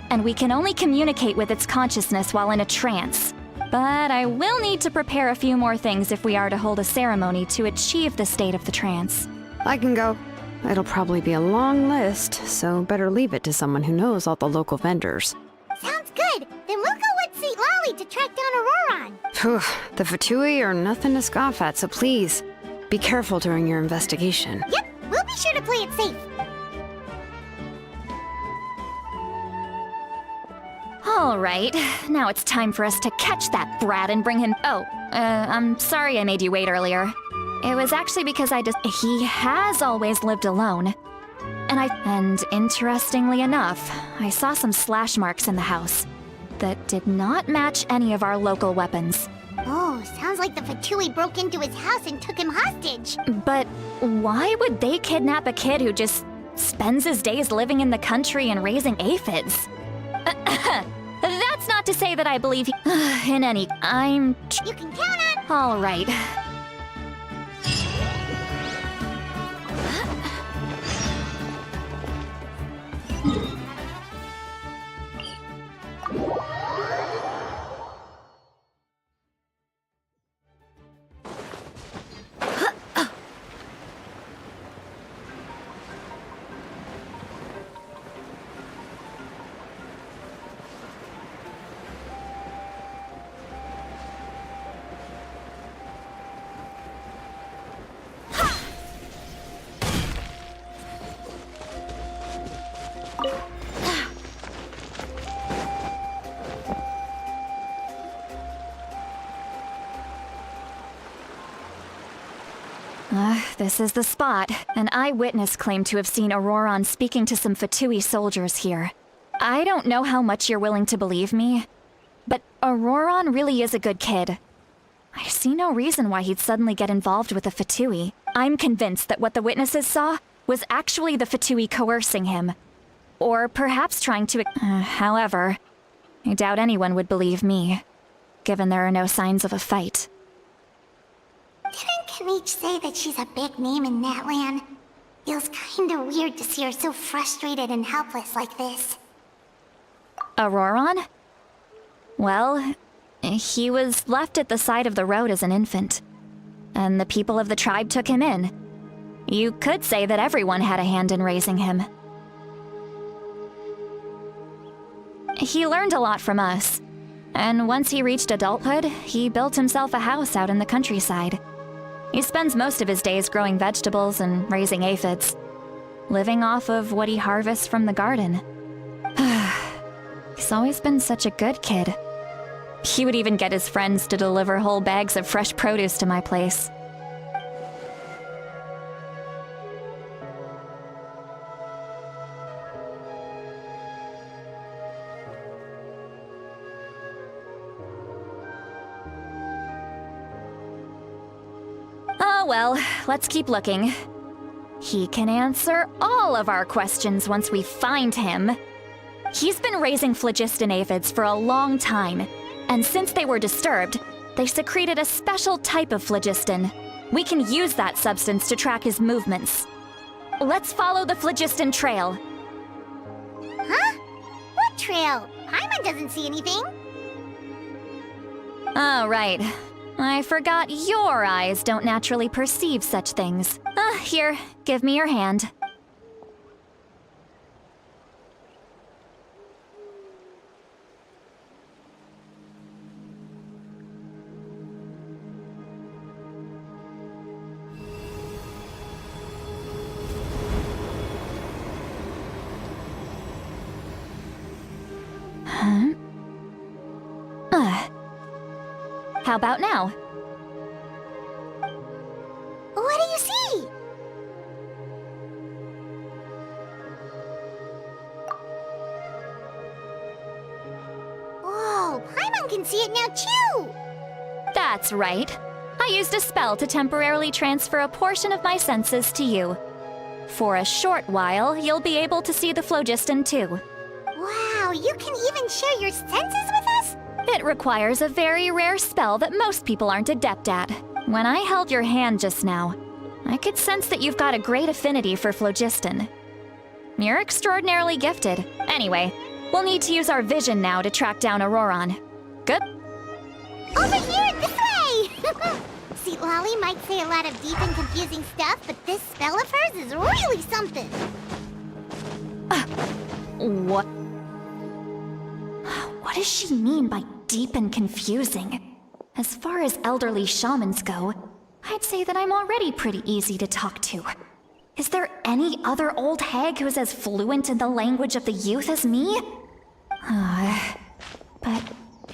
Speaker 10: and we can only communicate with its consciousness while in a trance. But I will need to prepare a few more things if we are to hold a ceremony to achieve the state of the trance.
Speaker 9: I can go. It'll probably be a long list, so better leave it to someone who knows all the local vendors.
Speaker 4: Sounds good. Then we'll go with St. Lolly to track down Auroron.
Speaker 9: Phew, the Fatui are nothing to scoff at, so please, be careful during your investigation.
Speaker 4: Yep, we'll be sure to play it safe.
Speaker 10: All right, now it's time for us to catch that brat and bring him... I'm sorry I made you wait earlier. It was actually because he has always lived alone. And interestingly enough, I saw some slash marks in the house that did not match any of our local weapons.
Speaker 4: Oh, sounds like the Fatui broke into his house and took him hostage.
Speaker 10: But why would they kidnap a kid who just spends his days living in the country and raising aphids? That's not to say that I believe in any...
Speaker 4: You can count on...
Speaker 10: All right. This is the spot. An eyewitness claimed to have seen Auroron speaking to some Fatui soldiers here. I don't know how much you're willing to believe me, Auroron really is a good kid. I see no reason why he'd suddenly get involved with the Fatui. I'm convinced that what the witnesses saw was actually the Fatui coercing him. Or perhaps trying to... however, I doubt anyone would believe me, given there are no signs of a fight.
Speaker 4: Didn't Kanich say that she's a big name in Natlan? Feels kinda weird to see her so frustrated and helpless like this.
Speaker 10: Auroron? Well, he was left at the side of the road as an infant, and the people of the tribe took him in. You could say that everyone had a hand in raising him. He learned a lot from us, and once he reached adulthood, he built himself a house out in the countryside. He spends most of his days growing vegetables and raising aphids, living off of what he harvests from the garden. He's always been such a good kid. He would even get his friends to deliver whole bags of fresh produce to my place. Oh well, let's keep looking. He can answer all of our questions once we find him. He's been raising phlogiston aphids for a long time, and since they were disturbed, they secreted a special type of phlogiston. We can use that substance to track his movements. Let's follow the phlogiston trail.
Speaker 4: Huh? What trail? Paimon doesn't see anything.
Speaker 10: Oh, right. I forgot your eyes don't naturally perceive such things. Here, give me your hand. How about now?
Speaker 4: What do you see? Whoa, Paimon can see it now too!
Speaker 10: That's right. I used a spell to temporarily transfer a portion of my senses to you. For a short while, you'll be able to see the phlogiston too.
Speaker 4: Wow, you can even share your senses with us?
Speaker 10: It requires a very rare spell that most people aren't adept at. When I held your hand just now, I could sense that you've got a great affinity for phlogiston. You're extraordinarily gifted. Anyway, we'll need to use our vision now to track down Auroron. Good?
Speaker 4: Over here, this way! See, Lolly might say a lot of deep and confusing stuff, but this spell of hers is really something.
Speaker 10: What? What does she mean by deep and confusing? As far as elderly shamans go, I'd say that I'm already pretty easy to talk to. Is there any other old hag who's as fluent in the language of the youth as me? But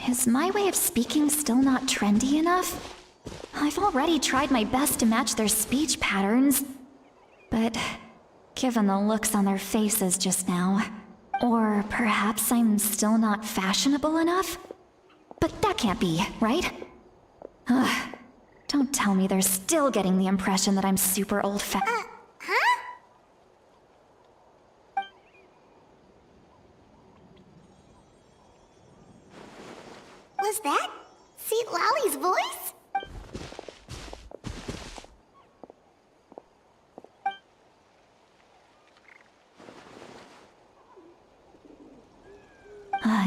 Speaker 10: is my way of speaking still not trendy enough? I've already tried my best to match their speech patterns, but given the looks on their faces just now, or perhaps I'm still not fashionable enough? But that can't be, right? Don't tell me they're still getting the impression that I'm super old-fashioned.
Speaker 4: Huh? Was that Seat Lolly's voice?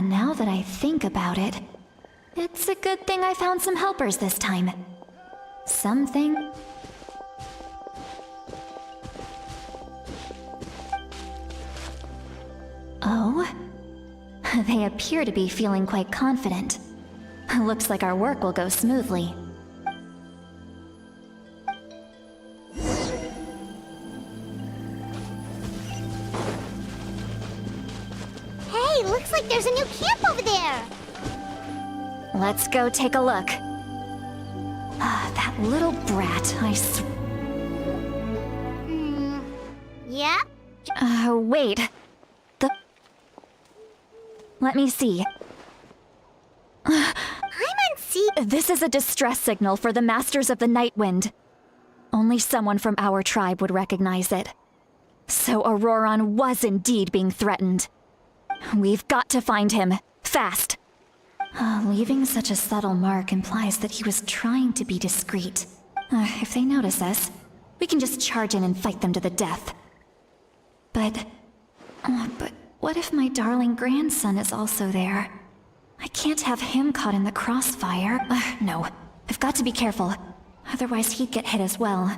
Speaker 10: Now that I think about it, it's a good thing I found some helpers this time. Something. Oh? They appear to be feeling quite confident. Looks like our work will go smoothly.
Speaker 4: Hey, looks like there's a new camp over there!
Speaker 10: Let's go take a look. That little brat,
Speaker 4: Yeah?
Speaker 10: wait. Let me see.
Speaker 4: Paimon, see?
Speaker 10: This is a distress signal for the Masters of the Night Wind. Only someone from our tribe would recognize it. So Auroron was indeed being threatened. We've got to find him, fast. Leaving such a subtle mark implies that he was trying to be discreet. If they notice us, we can just charge in and fight them to the death. But what if my darling grandson is also there? I can't have him caught in the crossfire. No, I've got to be careful. Otherwise he'd get hit as well.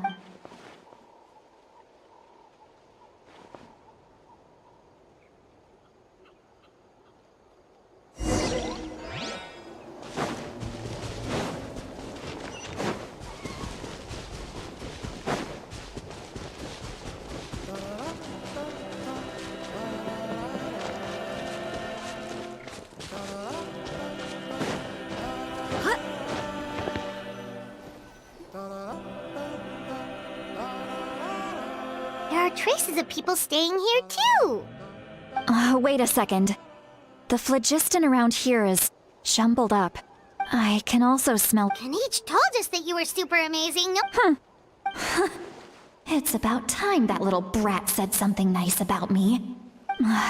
Speaker 4: There are traces of people staying here too.
Speaker 10: Wait a second. The phlogiston around here is jumbled up. I can also smell.
Speaker 4: Kanich told us that you were super amazing.
Speaker 10: It's about time that little brat said something nice about me.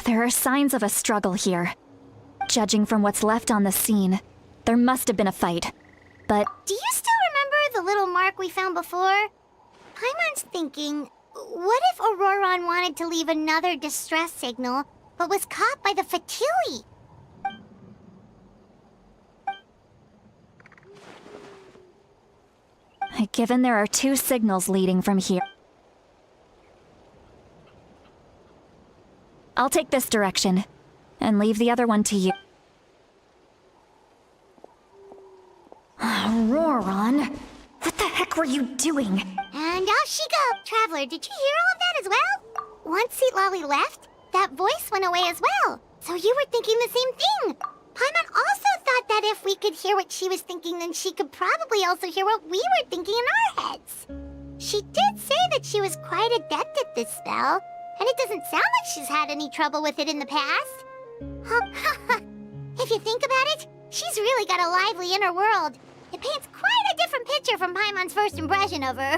Speaker 10: There are signs of a struggle here. Judging from what's left on the scene, there must have been a fight. But
Speaker 4: Do you still remember the little mark we found before? Paimon's thinking, what if Auroron wanted to leave another distress signal, but was caught by the Fatui?
Speaker 10: given there are 2 signals leading from here, I'll take this direction, and leave the other one to you. Auroron, what the heck were you doing?
Speaker 4: And off she go! Traveler, did you hear all of that as well? Once Seat Lolly left, that voice went away as well. So you were thinking the same thing. Paimon also thought that if we could hear what she was thinking, then she could probably also hear what we were thinking in our heads. She did say that she was quite adept at this spell, and it doesn't sound like she's had any trouble with it in the past. If you think about it, she's really got a lively inner world. It paints quite a different picture from Paimon's first impression of her.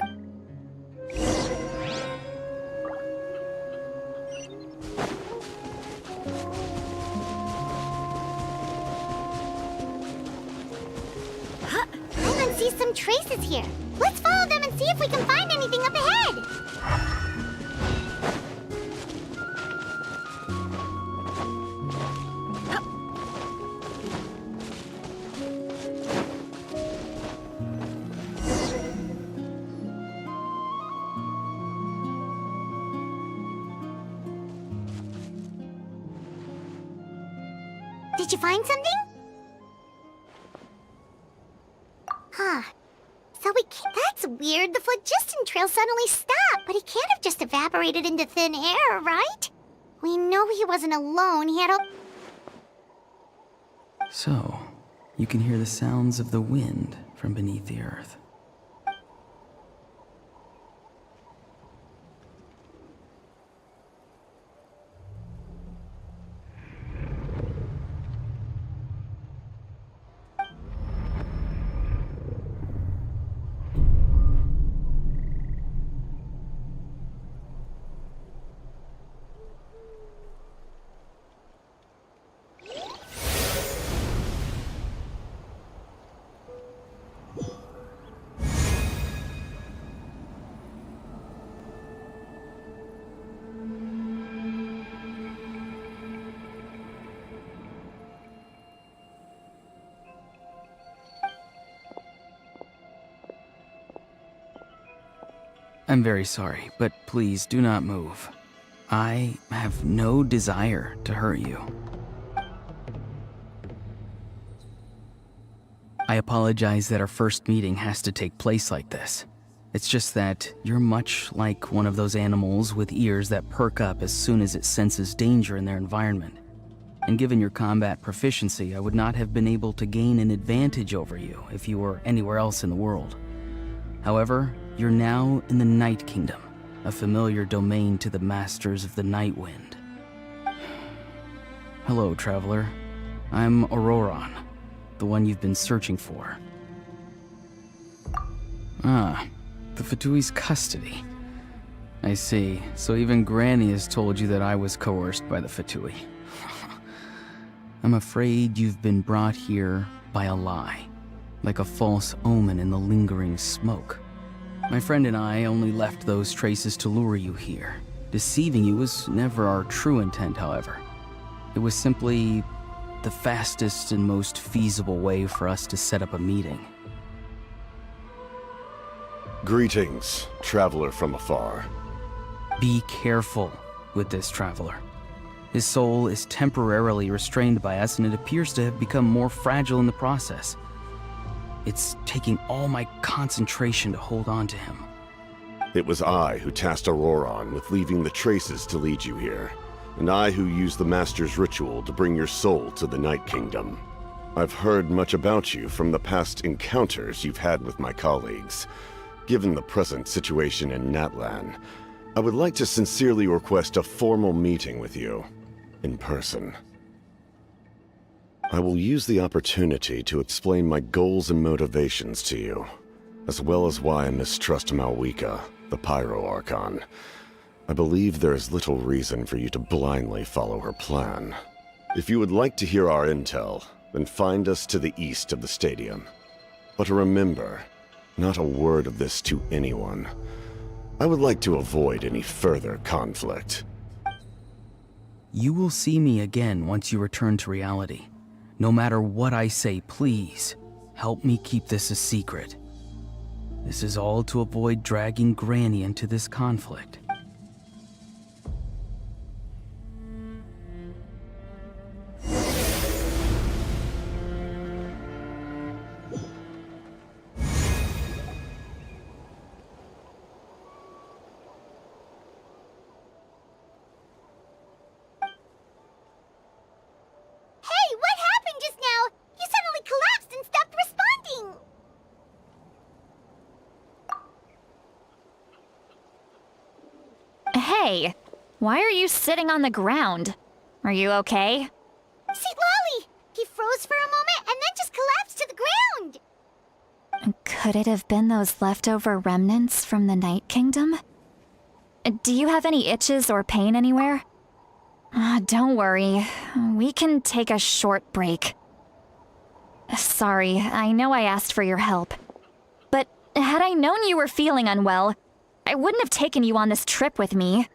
Speaker 4: Paimon sees some traces here. Let's follow them and see if we can find anything up ahead. Did you find something? Huh. So we can't... That's weird. The phlogiston trail suddenly stopped, but he can't have just evaporated into thin air, right? We know he wasn't alone. He had a...
Speaker 11: So, you can hear the sounds of the wind from beneath the earth. I'm very sorry, but please do not move. I have no desire to hurt you. I apologize that our first meeting has to take place like this. It's just that you're much like one of those animals with ears that perk up as soon as it senses danger in their environment. And given your combat proficiency, I would not have been able to gain an advantage over you if you were anywhere else in the world. However, you're now in the Night Kingdom, a familiar domain to the Masters of the Night Wind. Hello, traveler. I'm Auroron. The one you've been searching for. Ah, the Fatui's custody. I see. So even Granny has told you that I was coerced by the Fatui. I'm afraid you've been brought here by a lie, like a false omen in the lingering smoke. My friend and I only left those traces to lure you here. Deceiving you was never our true intent, however. It was simply the fastest and most feasible way for us to set up a meeting.
Speaker 12: Greetings, traveler from afar.
Speaker 11: Be careful with this traveler. His soul is temporarily restrained by us, and it appears to have become more fragile in the process. It's taking all my concentration to hold on to him.
Speaker 12: It was I who tasked Auroron with leaving the traces to lead you here, and I who used the Master's ritual to bring your soul to the Night Kingdom. I've heard much about you from the past encounters you've had with my colleagues. Given the present situation in Natlan, I would like to sincerely request a formal meeting with you, in person. I will use the opportunity to explain my goals and motivations to you, as well as why I mistrust Malwika, the Pyro Archon. I believe there is little reason for you to blindly follow her plan. If you would like to hear our intel, then find us to the east of the stadium. But remember, not a word of this to anyone. I would like to avoid any further conflict.
Speaker 11: You will see me again once you return to reality. No matter what I say, please, help me keep this a secret. This is all to avoid dragging Granny into this conflict.
Speaker 10: Hey, why are you sitting on the ground? Are you okay?
Speaker 4: See, Lolly! He froze for a moment and then just collapsed to the ground!
Speaker 10: Could it have been those leftover remnants from the Night Kingdom? Do you have any itches or pain anywhere? Don't worry, we can take a short break. Sorry, I know I asked for your help. But had I known you were feeling unwell, I wouldn't have taken you on this trip with me.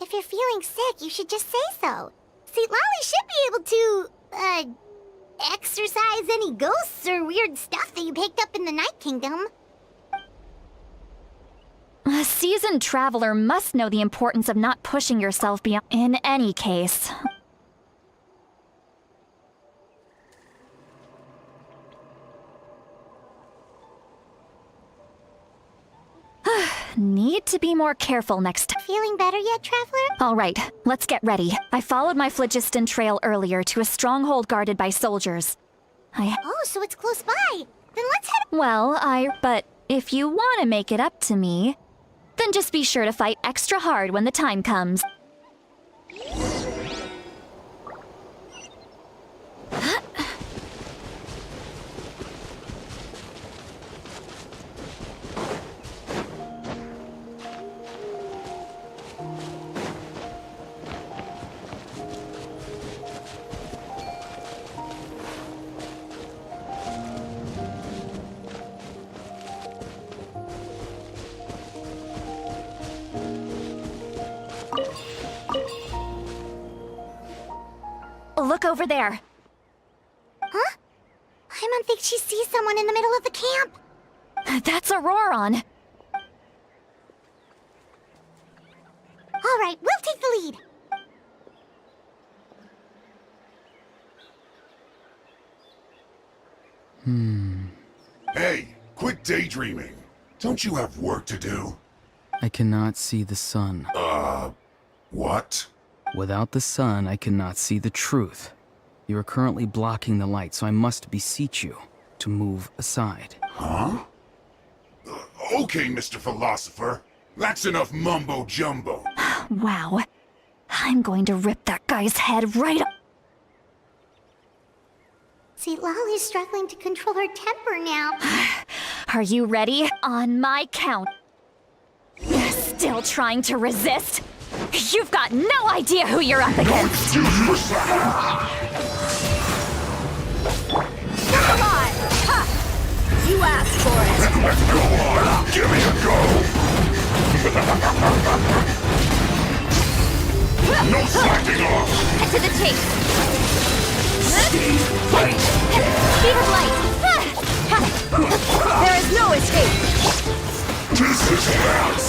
Speaker 4: If you're feeling sick, you should just say so. See, Lolly should be able to, exorcise any ghosts or weird stuff that you picked up in the Night Kingdom.
Speaker 10: A seasoned traveler must know the importance of not pushing yourself beyond. In any case. Need to be more careful next time.
Speaker 4: Feeling better yet, Traveler?
Speaker 10: All right, let's get ready. I followed my phlogiston trail earlier to a stronghold guarded by soldiers.
Speaker 4: Oh, so it's close by. Then let's head.
Speaker 10: Well, but if you want to make it up to me, then just be sure to fight extra hard when the time comes. Look over there.
Speaker 4: Huh? I don't think she sees someone in the middle of the camp.
Speaker 10: That's Auroron.
Speaker 4: All right, we'll take the lead.
Speaker 13: Hey, quit daydreaming. Don't you have work to do?
Speaker 11: I cannot see the sun.
Speaker 13: What?
Speaker 11: Without the sun, I cannot see the truth. You are currently blocking the light, so I must beseech you to move aside.
Speaker 13: Huh? Okay, Mr. Philosopher. That's enough mumbo-jumbo.
Speaker 10: Wow. I'm going to rip that guy's head right up.
Speaker 4: See, Lolly's struggling to control her temper now.
Speaker 10: Are you ready? On my count. Still trying to resist? You've got no idea who you're up against.
Speaker 4: Look alive! Ha! You asked for it.
Speaker 13: Go on, give me a go. No slacking off.
Speaker 10: Cut to the chase. Speed of light.
Speaker 3: There is no escape.
Speaker 13: This is nuts.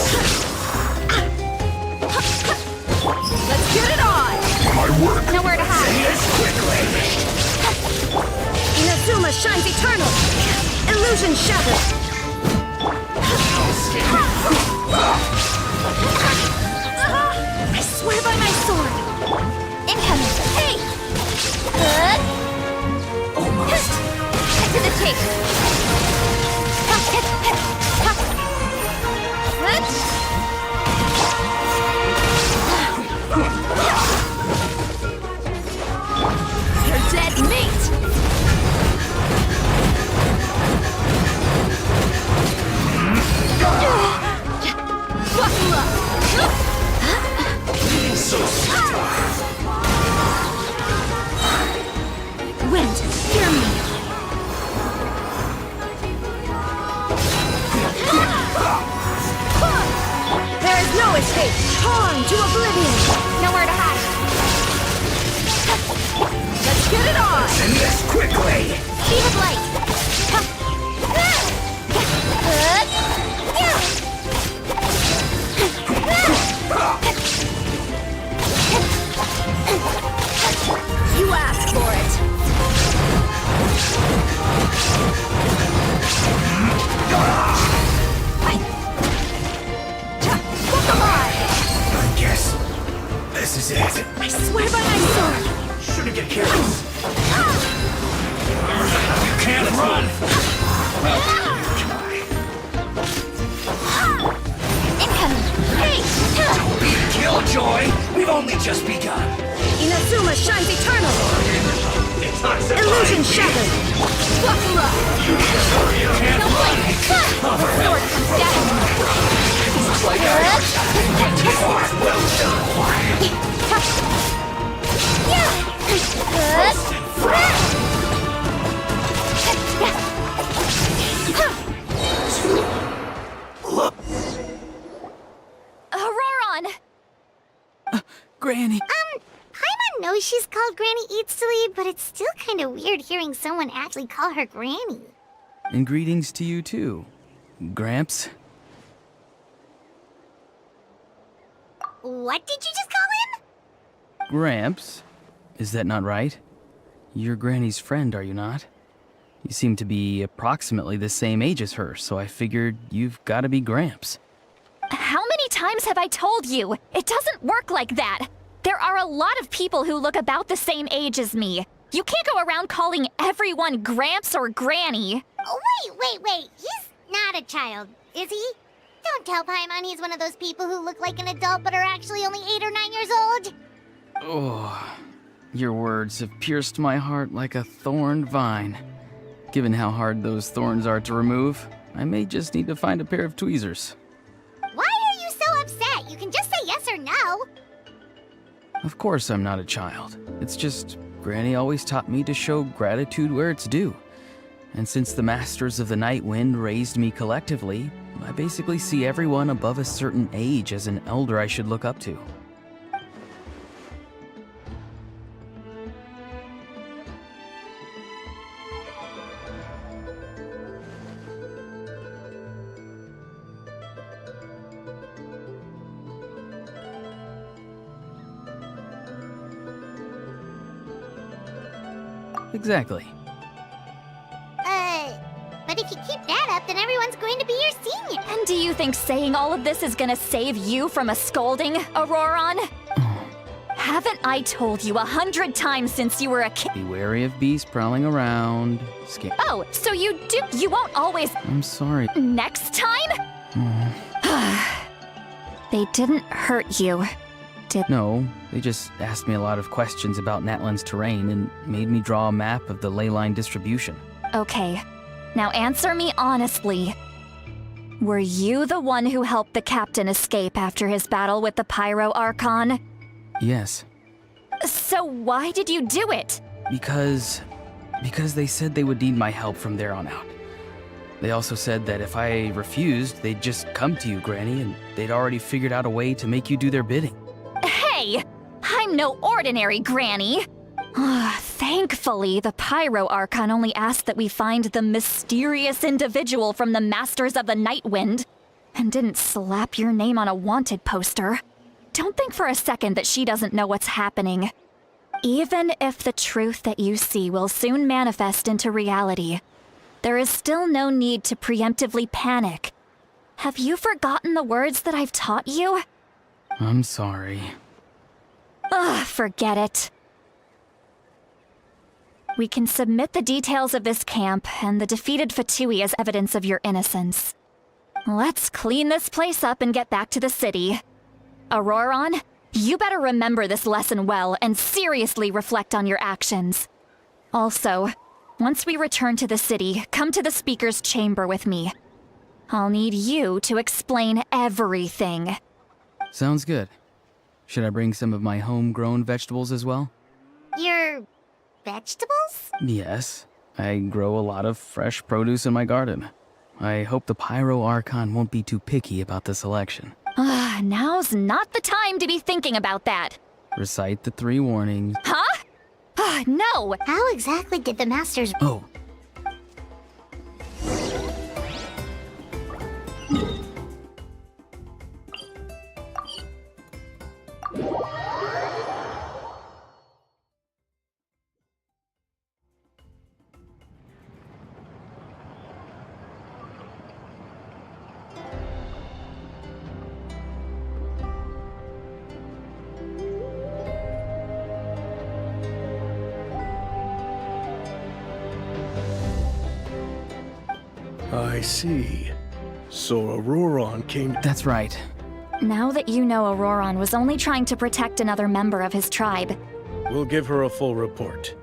Speaker 3: Let's get it on!
Speaker 13: My work.
Speaker 10: Nowhere to hide.
Speaker 3: Inazuma shines eternal! Illusion shattered!
Speaker 10: I swear by my sword. Incoming. Hey! Almost. Cut to the chase.
Speaker 3: You're dead meat! Buckle up!
Speaker 10: Wind, hear me.
Speaker 3: There is no escape! Torn to oblivion!
Speaker 10: Nowhere to hide.
Speaker 3: Let's get it on!
Speaker 6: End this quickly!
Speaker 10: Speed of light.
Speaker 3: You asked for it! Look alive!
Speaker 6: I guess this is it.
Speaker 10: I swear by my sword.
Speaker 6: Shouldn't get careless. You can't run.
Speaker 10: Incoming. Hey!
Speaker 6: Don't be a killjoy. We've only just begun.
Speaker 3: Inazuma shines eternal! Illusion shattered! Buckle up!
Speaker 10: No blame. Sword comes down.
Speaker 6: Well
Speaker 10: Auroron!
Speaker 11: Granny!
Speaker 4: Paimon knows she's called Granny Eats to Lead, but it's still kind of weird hearing someone actually call her Granny.
Speaker 11: And greetings to you too, Gramps.
Speaker 4: What did you just call him?
Speaker 11: Gramps? Is that not right? You're Granny's friend, are you not? You seem to be approximately the same age as her, so I figured you've got to be Gramps.
Speaker 10: How many times have I told you? It doesn't work like that. There are a lot of people who look about the same age as me. You can't go around calling everyone Gramps or Granny.
Speaker 4: Oh, wait. He's not a child, is he? Don't tell Paimon he's one of those people who look like an adult but are actually only 8 or 9 years old.
Speaker 11: Oh, your words have pierced my heart like a thorned vine. Given how hard those thorns are to remove, I may just need to find a pair of tweezers.
Speaker 4: Why are you so upset? You can just say yes or no.
Speaker 11: Of course I'm not a child. It's just Granny always taught me to show gratitude where it's due. And since the Masters of the Night Wind raised me collectively, I basically see everyone above a certain age as an elder I should look up to. Exactly.
Speaker 4: But if you keep that up, then everyone's going to be your senior.
Speaker 10: And do you think saying all of this is gonna save you from a scolding, Auroron? Haven't I told you 100 times since you were a kid?
Speaker 11: Be wary of beasts prowling around.
Speaker 10: Oh, so you won't always...
Speaker 11: I'm sorry.
Speaker 10: Next time? They didn't hurt you, did...
Speaker 11: No, they just asked me a lot of questions about Natlan's terrain and made me draw a map of the ley line distribution.
Speaker 10: Okay, now answer me honestly. Were you the one who helped the captain escape after his battle with the Pyro Archon?
Speaker 11: Yes.
Speaker 10: So why did you do it?
Speaker 11: Because they said they would need my help from there on out. They also said that if I refused, they'd just come to you, Granny, and they'd already figured out a way to make you do their bidding.
Speaker 10: Hey! I'm no ordinary Granny! Thankfully, the Pyro Archon only asked that we find the mysterious individual from the Masters of the Night Wind, and didn't slap your name on a wanted poster. Don't think for a second that she doesn't know what's happening. Even if the truth that you see will soon manifest into reality, there is still no need to preemptively panic. Have you forgotten the words that I've taught you?
Speaker 11: I'm sorry.
Speaker 10: Forget it. We can submit the details of this camp and the defeated Fatui as evidence of your innocence. Let's clean this place up and get back to the city. Auroron, you better remember this lesson well and seriously reflect on your actions. Also, once we return to the city, come to the speaker's chamber with me. I'll need you to explain everything.
Speaker 11: Sounds good. Should I bring some of my homegrown vegetables as well?
Speaker 4: Your vegetables?
Speaker 11: Yes. I grow a lot of fresh produce in my garden. I hope the Pyro Archon won't be too picky about the selection.
Speaker 10: Now's not the time to be thinking about that.
Speaker 11: Recite the 3 warnings.
Speaker 10: Huh? No!
Speaker 4: How exactly did the Masters...
Speaker 11: Oh.
Speaker 6: I see. So Auroron came...
Speaker 11: That's right.
Speaker 10: Now that you know Auroron was only trying to protect another member of his tribe.
Speaker 6: We'll give her a full report.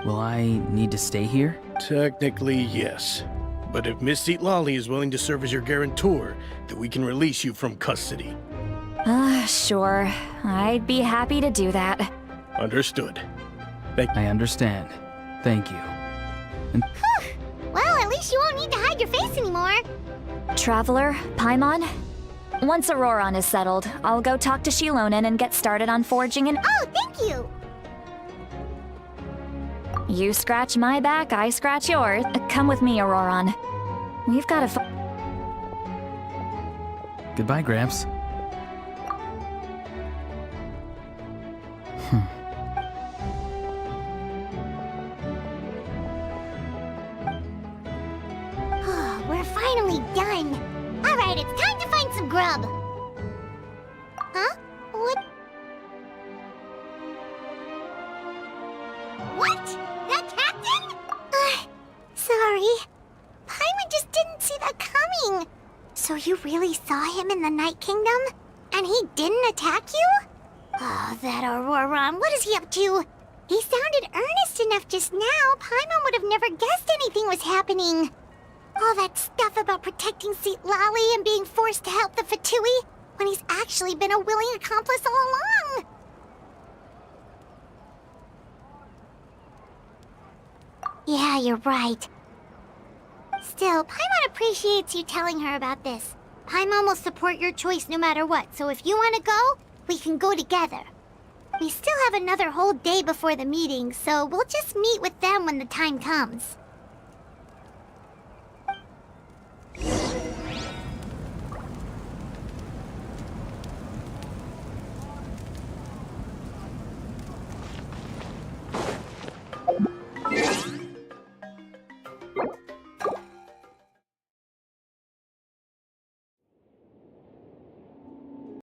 Speaker 11: Will I need to stay here?
Speaker 6: Technically, yes. But if Miss Lolly is willing to serve as your guarantor, then we can release you from custody.
Speaker 10: Sure. I'd be happy to do that.
Speaker 6: Understood.
Speaker 11: I understand. Thank you.
Speaker 4: Well, at least you won't need to hide your face anymore.
Speaker 10: Traveler, Paimon, once Auroron is settled, I'll go talk to Shilonen and get started on forging an...
Speaker 4: Oh, thank you!
Speaker 10: You scratch my back, I scratch yours. Come with me, Auroron. We've got to...
Speaker 11: Goodbye, Gramps.
Speaker 4: We're finally done. All right, it's time to find some grub. Huh? What? What? That captain? Sorry. Paimon just didn't see that coming. So you really saw him in the Night Kingdom? And he didn't attack you? Oh, that Auroron, what is he up to? He sounded earnest enough just now. Paimon would have never guessed anything was happening. All that stuff about protecting Seat Lolly and being forced to help the Fatui, when he's actually been a willing accomplice all along. Yeah, you're right. Still, Paimon appreciates you telling her about this. Paimon will support your choice no matter what, so if you want to go, we can go together. We still have another whole day before the meeting, so we'll just meet with them when the time comes.